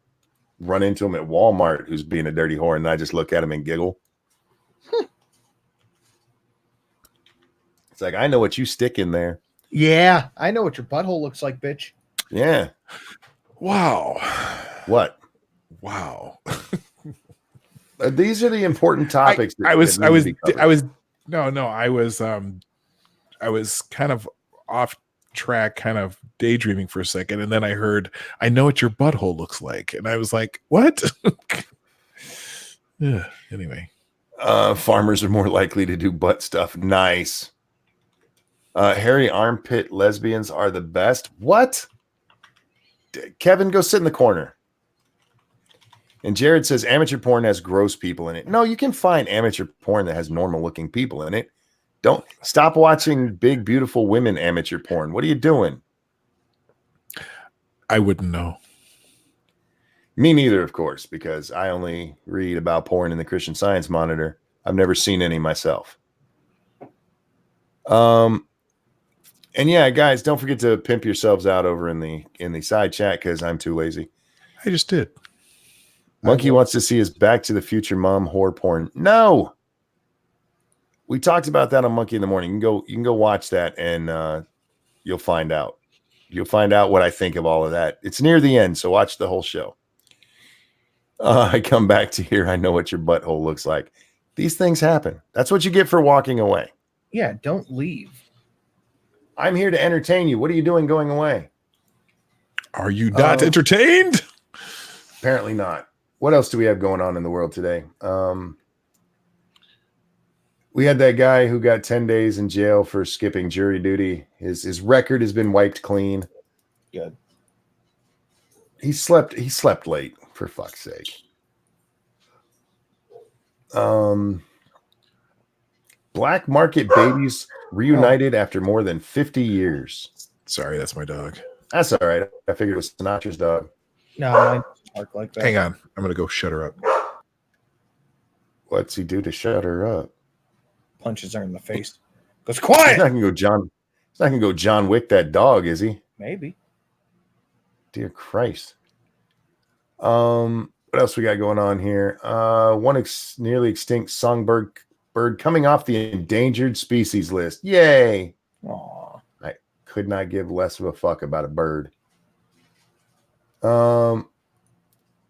[SPEAKER 1] run into him at Walmart who's being a dirty whore, and I just look at him and giggle. It's like, I know what you stick in there.
[SPEAKER 2] Yeah, I know what your butthole looks like, bitch.
[SPEAKER 1] Yeah.
[SPEAKER 3] Wow.
[SPEAKER 1] What?
[SPEAKER 3] Wow.
[SPEAKER 1] These are the important topics that need to be covered.
[SPEAKER 3] I was kind of off track, kind of daydreaming for a second, and then I heard, "I know what your butthole looks like," and I was like, "What?" Yeah. Anyway,
[SPEAKER 1] Farmers are more likely to do butt stuff. Nice. Hairy armpit lesbians are the best. What? Kevin, go sit in the corner. And Jared says amateur porn has gross people in it. No, you can find amateur porn that has normal looking people in it. Don't stop watching big, beautiful women amateur porn. What are you doing?
[SPEAKER 3] I wouldn't know.
[SPEAKER 1] Me neither, of course, because I only read about porn in the Christian Science Monitor. I've never seen any myself. And yeah, guys, don't forget to pimp yourselves out over in the side chat because I'm too lazy.
[SPEAKER 3] I just did.
[SPEAKER 1] Monkey wants to see his Back to the Future mom whore porn. No, we talked about that on Monkey in the Morning. You can go watch that, and you'll find out. You'll find out what I think of all of that. It's near the end, so watch the whole show. I come back to here. I know what your butthole looks like. These things happen. That's what you get for walking away.
[SPEAKER 2] Yeah, don't leave.
[SPEAKER 1] I'm here to entertain you. What are you doing going away?
[SPEAKER 3] Are you not entertained?
[SPEAKER 1] Apparently not. What else do we have going on in the world today? We had that guy who got 10 days in jail for skipping jury duty. His record has been wiped clean.
[SPEAKER 2] Good.
[SPEAKER 1] He slept late, for fuck's sake. Black market babies reunited after more than 50 years.
[SPEAKER 3] Sorry, that's my dog.
[SPEAKER 1] That's all right. I figured it was Sinatra's dog.
[SPEAKER 2] No, I bark like that.
[SPEAKER 3] Hang on. I'm going to go shut her up.
[SPEAKER 1] What's he do to shut her up?
[SPEAKER 2] Punches her in the face. Goes quiet.
[SPEAKER 1] He's not gonna go John Wick that dog, is he?
[SPEAKER 2] Maybe.
[SPEAKER 1] Dear Christ. What else we got going on here? One nearly extinct songbird coming off the endangered species list. Yay!
[SPEAKER 2] Aw.
[SPEAKER 1] I could not give less of a fuck about a bird.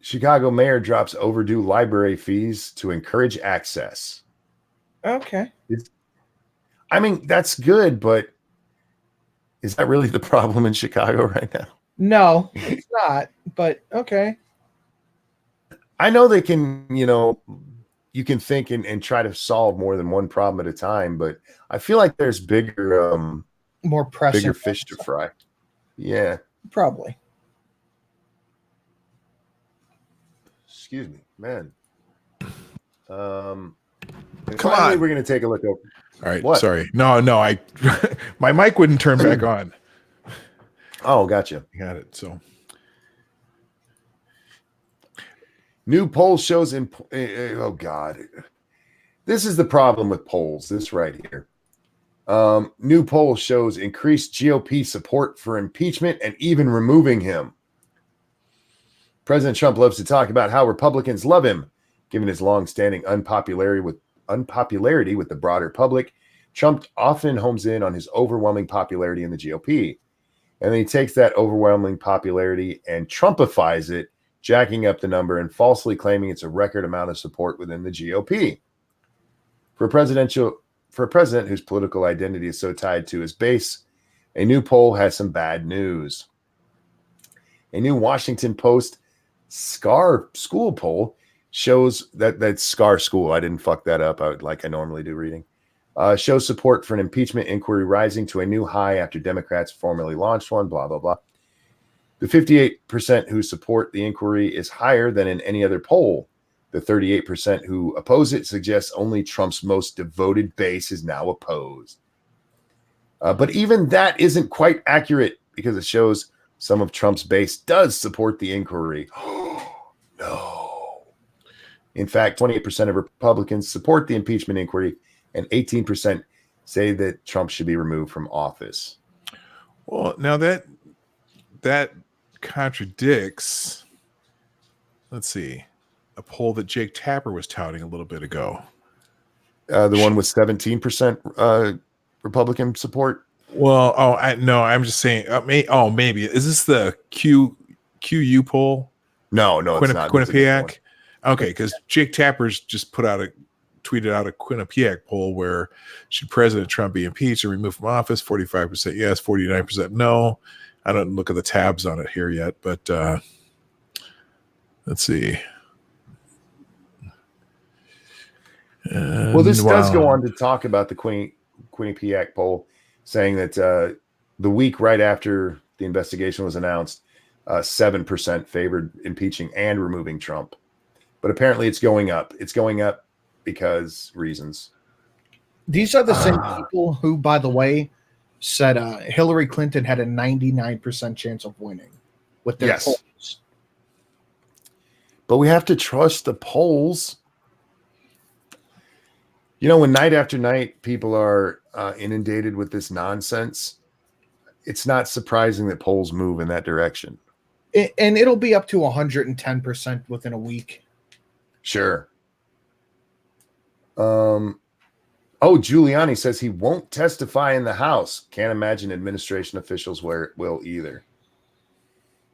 [SPEAKER 1] Chicago mayor drops overdue library fees to encourage access.
[SPEAKER 2] Okay.
[SPEAKER 1] I mean, that's good, but is that really the problem in Chicago right now?
[SPEAKER 2] No, it's not, but okay.
[SPEAKER 1] I know they can, you can think and try to solve more than one problem at a time, but I feel like there's bigger,
[SPEAKER 2] more pressing,
[SPEAKER 1] bigger fish to fry. Yeah.
[SPEAKER 2] Probably.
[SPEAKER 1] Excuse me, man.
[SPEAKER 3] Come
[SPEAKER 1] finally,
[SPEAKER 3] on.
[SPEAKER 1] We're going to take a look over.
[SPEAKER 3] All right.
[SPEAKER 1] What?
[SPEAKER 3] Sorry. No, my mic wouldn't turn back on.
[SPEAKER 1] Oh, gotcha.
[SPEAKER 3] Got it. So
[SPEAKER 1] new poll shows oh God, this is the problem with polls. This right here. New poll shows increased GOP support for impeachment and even removing him. President Trump loves to talk about how Republicans love him, given his long-standing unpopularity with the broader public. Trump often homes in on his overwhelming popularity in the GOP. And then he takes that overwhelming popularity and Trumpifies it, jacking up the number and falsely claiming it's a record amount of support within the GOP. For a president whose political identity is so tied to his base, a new poll has some bad news. A new Washington Post SCAR school poll shows that SCAR school, I didn't fuck that up like I normally do reading, shows support for an impeachment inquiry rising to a new high after Democrats formally launched one, blah, blah, blah. The 58% who support the inquiry is higher than in any other poll. The 38% who oppose it suggests only Trump's most devoted base is now opposed. But even that isn't quite accurate because it shows some of Trump's base does support the inquiry. No. In fact, 28% of Republicans support the impeachment inquiry and 18% say that Trump should be removed from office.
[SPEAKER 3] Well, now that contradicts, let's see, a poll that Jake Tapper was touting a little bit ago.
[SPEAKER 1] The one with 17% Republican support.
[SPEAKER 3] Well, I'm just saying. Maybe is this the QU poll?
[SPEAKER 1] No, it's not.
[SPEAKER 3] Quinnipiac. Okay, because Jake Tapper's just tweeted out a Quinnipiac poll where should President Trump be impeached and removed from office? 45% yes, 49% no. I don't look at the tabs on it here yet, but let's see.
[SPEAKER 1] Well, this does go on to talk about the Quinnipiac poll, saying that the week right after the investigation was announced, 7% favored impeaching and removing Trump. But apparently it's going up. It's going up because reasons.
[SPEAKER 2] These are the same people who, by the way, said Hillary Clinton had a 99% chance of winning with their polls.
[SPEAKER 1] But we have to trust the polls. You know, when night after night people are inundated with this nonsense, it's not surprising that polls move in that direction.
[SPEAKER 2] And it'll be up to 110% within a week.
[SPEAKER 1] Sure. Giuliani says he won't testify in the House. Can't imagine administration officials will either.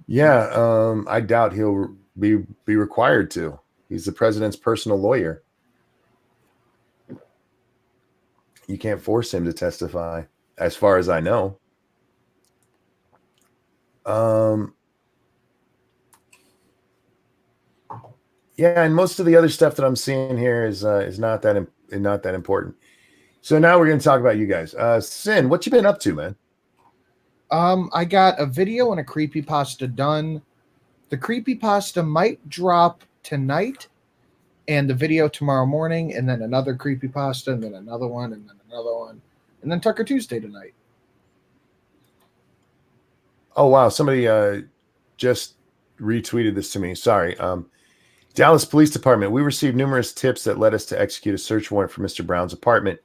[SPEAKER 1] Yeah, I doubt he'll be required to. He's the president's personal lawyer. You can't force him to testify, as far as I know. Yeah, and most of the other stuff that I'm seeing here is not that important. So now we're going to talk about you guys. Sin, what you been up to, man?
[SPEAKER 2] I got a video and a creepypasta done. The creepypasta might drop tonight, and the video tomorrow morning, and then another creepypasta, and then another one, and then another one, and then Tucker Tuesday tonight.
[SPEAKER 1] Oh, wow. Somebody just retweeted this to me. Sorry. Dallas Police Department. We received numerous tips that led us to execute a search warrant for Mr. Brown's apartment.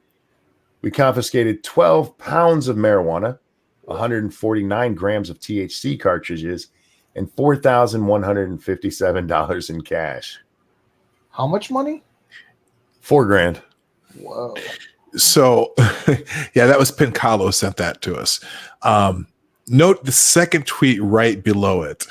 [SPEAKER 1] We confiscated 12 pounds of marijuana, 149 grams of THC cartridges, and $4,157 in cash.
[SPEAKER 2] How much money?
[SPEAKER 1] $4,000.
[SPEAKER 2] Whoa.
[SPEAKER 3] So, yeah, that was Pincalo sent that to us. Note the second tweet right below it.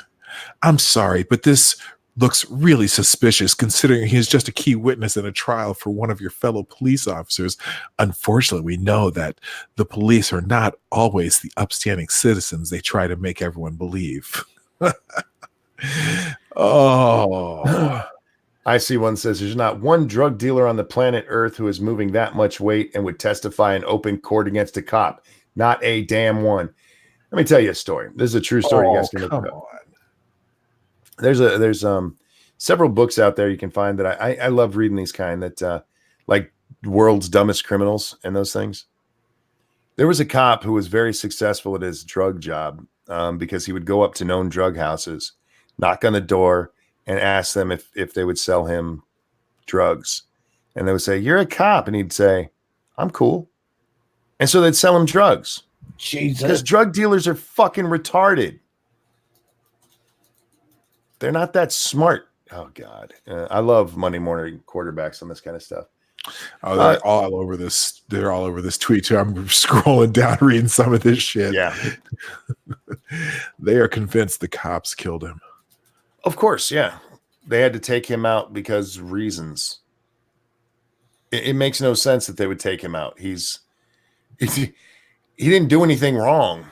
[SPEAKER 3] I'm sorry, but this looks really suspicious considering he is just a key witness in a trial for one of your fellow police officers. Unfortunately, we know that the police are not always the upstanding citizens they try to make everyone believe. Oh.
[SPEAKER 1] I see one says there's not one drug dealer on the planet Earth who is moving that much weight and would testify in open court against a cop. Not a damn one. Let me tell you a story. This is a true story. You guys can look it up. There's several books out there you can find that I love reading these kind that like World's Dumbest Criminals and those things. There was a cop who was very successful at his drug job because he would go up to known drug houses, knock on the door, and ask them if they would sell him drugs. And they would say, "You're a cop," and he'd say, "I'm cool." And so they'd sell him drugs.
[SPEAKER 2] Jesus.
[SPEAKER 1] Because drug dealers are fucking retarded. They're not that smart. Oh, God. I love Monday morning quarterbacks on this kind of stuff.
[SPEAKER 3] Oh, they're all over this. They're all over this tweet, too. I'm scrolling down, reading some of this shit.
[SPEAKER 1] Yeah.
[SPEAKER 3] They are convinced the cops killed him.
[SPEAKER 1] Of course, yeah. They had to take him out because reasons. It makes no sense that they would take him out. He didn't do anything wrong.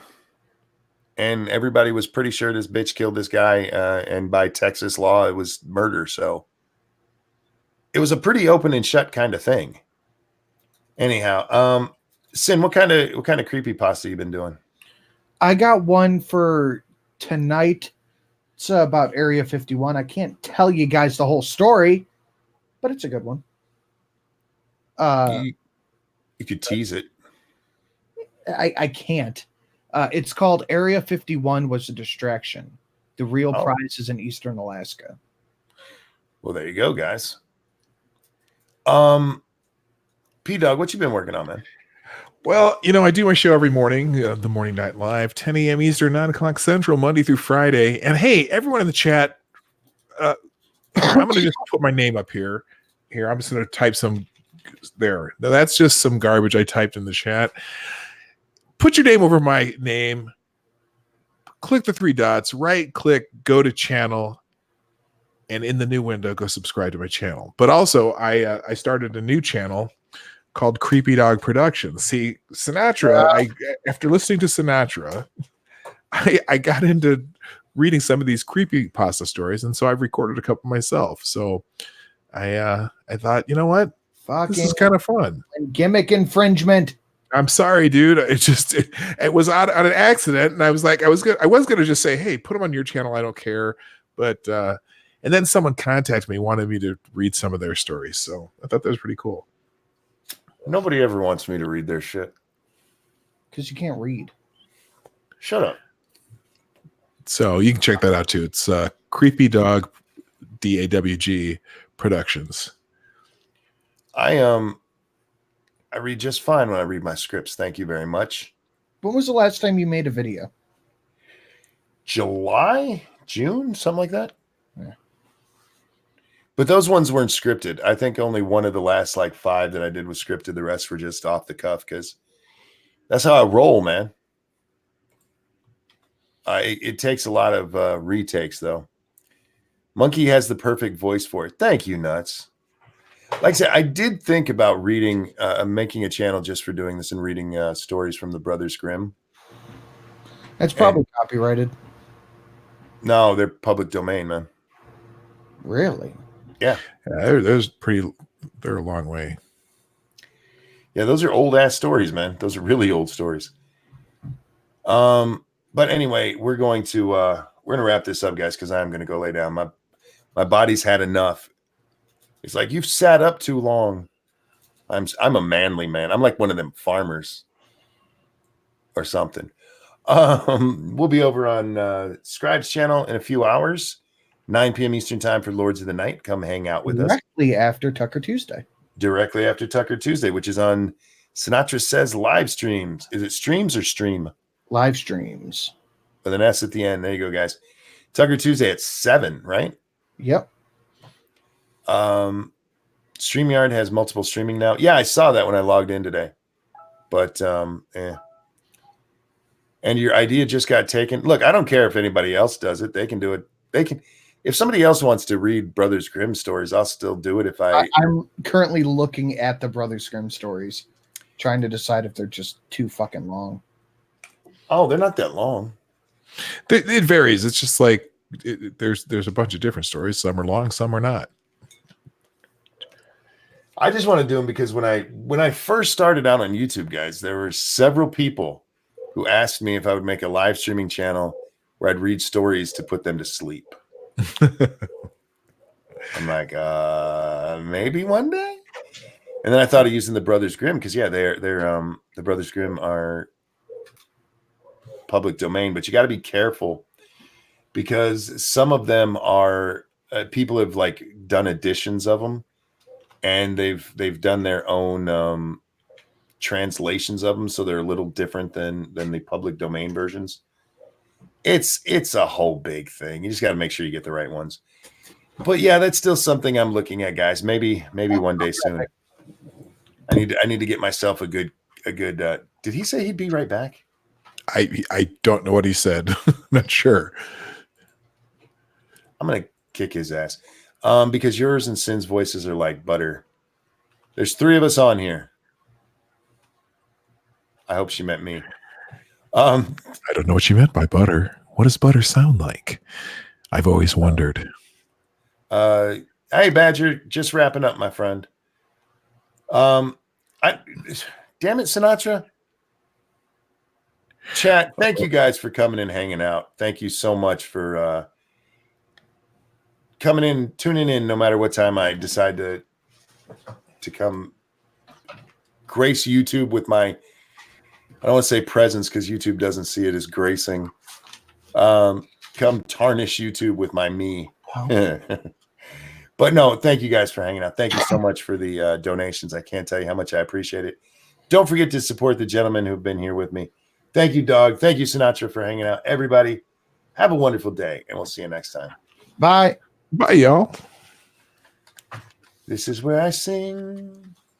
[SPEAKER 1] And everybody was pretty sure this bitch killed this guy. And by Texas law, it was murder. So it was a pretty open and shut kind of thing. Anyhow, Sin, what kind of creepypasta you been doing?
[SPEAKER 2] I got one for tonight. It's about Area 51. I can't tell you guys the whole story, but it's a good one.
[SPEAKER 1] You could tease it.
[SPEAKER 2] I can't. It's called Area 51 Was a Distraction. The real prize is in Eastern Alaska.
[SPEAKER 1] Well, there you go, guys. P-Dog, what you been working on, man?
[SPEAKER 3] Well, I do my show every morning, the Morning Night Live, 10 a.m. Eastern, 9 o'clock Central, Monday through Friday. And hey, everyone in the chat, I'm going to just put my name up here. I'm just going to type some there. Now, that's just some garbage I typed in the chat. put your name over my name, click the 3 dots, right click, go to channel, and in the new window, go subscribe to my channel. But also, I started a new channel called Creepy Dog Productions. See, Sinatra, after listening to Sinatra, I got into reading some of these creepy pasta stories, and so I've recorded a couple myself. So I thought, you know what? This is kind of fun.
[SPEAKER 2] Gimmick infringement.
[SPEAKER 3] I'm sorry, dude. It was on an accident, and I was gonna just say, hey, put them on your channel. I don't care. But and then someone contacted me, wanted me to read some of their stories. So I thought that was pretty cool.
[SPEAKER 1] Nobody ever wants me to read their shit.
[SPEAKER 2] Because you can't read.
[SPEAKER 1] Shut up.
[SPEAKER 3] So you can check that out too. It's Creepy Dog DAWG Productions.
[SPEAKER 1] I read just fine when I read my scripts. Thank you very much.
[SPEAKER 2] When was the last time you made a video?
[SPEAKER 1] July, June, something like that.
[SPEAKER 2] Yeah.
[SPEAKER 1] But those ones weren't scripted. I think only one of the last like 5 that I did was scripted. The rest were just off the cuff because that's how I roll, man. It takes a lot of retakes, though. Monkey has the perfect voice for it. Thank you, Nuts. Like I said, I did think about reading, making a channel just for doing this and reading stories from the Brothers Grimm.
[SPEAKER 2] That's probably copyrighted.
[SPEAKER 1] No, they're public domain, man.
[SPEAKER 2] Really?
[SPEAKER 1] Yeah.
[SPEAKER 3] They're a long way.
[SPEAKER 1] Yeah, those are old ass stories, man. Those are really old stories. But anyway, we're going to wrap this up, guys, because I'm going to go lay down. My body's had enough. It's like, you've sat up too long. I'm a manly man. I'm like one of them farmers or something. We'll be over on Scribe's channel in a few hours, 9 p.m. Eastern time for Lords of the Night. Come hang out with us.
[SPEAKER 2] Directly after Tucker Tuesday.
[SPEAKER 1] Directly after Tucker Tuesday, which is on Sinatra Says live streams. Is it streams or stream?
[SPEAKER 2] Live streams.
[SPEAKER 1] With an S at the end. There you go, guys. Tucker Tuesday at 7, right?
[SPEAKER 2] Yep.
[SPEAKER 1] StreamYard has multiple streaming now. Yeah, I saw that when I logged in today. But and your idea just got taken. Look, I don't care if anybody else does it. They can do it. They can. If somebody else wants to read Brothers Grimm stories, I'll still do it.
[SPEAKER 2] I'm currently looking at the Brothers Grimm stories, trying to decide if they're just too fucking long.
[SPEAKER 1] Oh, they're not that long.
[SPEAKER 3] It varies. It's just like there's a bunch of different stories. Some are long, some are not.
[SPEAKER 1] I just want to do them because when I first started out on YouTube, guys, there were several people who asked me if I would make a live streaming channel where I'd read stories to put them to sleep. I'm like, maybe one day. And then I thought of using the Brothers Grimm because they're the Brothers Grimm are public domain, but you got to be careful because some of them are people have like done editions of them, and they've done their own translations of them, so they're a little different than the public domain versions. It's a whole big thing. You just got to make sure you get the right ones. But yeah, that's still something I'm looking at, guys. Maybe one day soon. I need to get myself a good. Did he say he'd be right back?
[SPEAKER 3] I don't know what he said. Not sure.
[SPEAKER 1] I'm gonna kick his ass. Because yours and Sin's voices are like butter. There's 3 of us on here. I hope she meant me.
[SPEAKER 3] I don't know what she meant by butter. What does butter sound like? I've always wondered.
[SPEAKER 1] Hey, Badger, just wrapping up, my friend. Damn it, Sinatra. Chat, thank you guys for coming and hanging out. Thank you so much for coming in, tuning in, no matter what time I decide to come grace YouTube with my, I don't want to say presence because YouTube doesn't see it as gracing. Come tarnish YouTube with my me. But no, thank you guys for hanging out. Thank you so much for the donations. I can't tell you how much I appreciate it. Don't forget to support the gentlemen who've been here with me. Thank you, Dog. Thank you, Sinatra, for hanging out. Everybody, have a wonderful day, and we'll see you next time.
[SPEAKER 2] Bye.
[SPEAKER 3] Bye, y'all.
[SPEAKER 1] This is where I sing.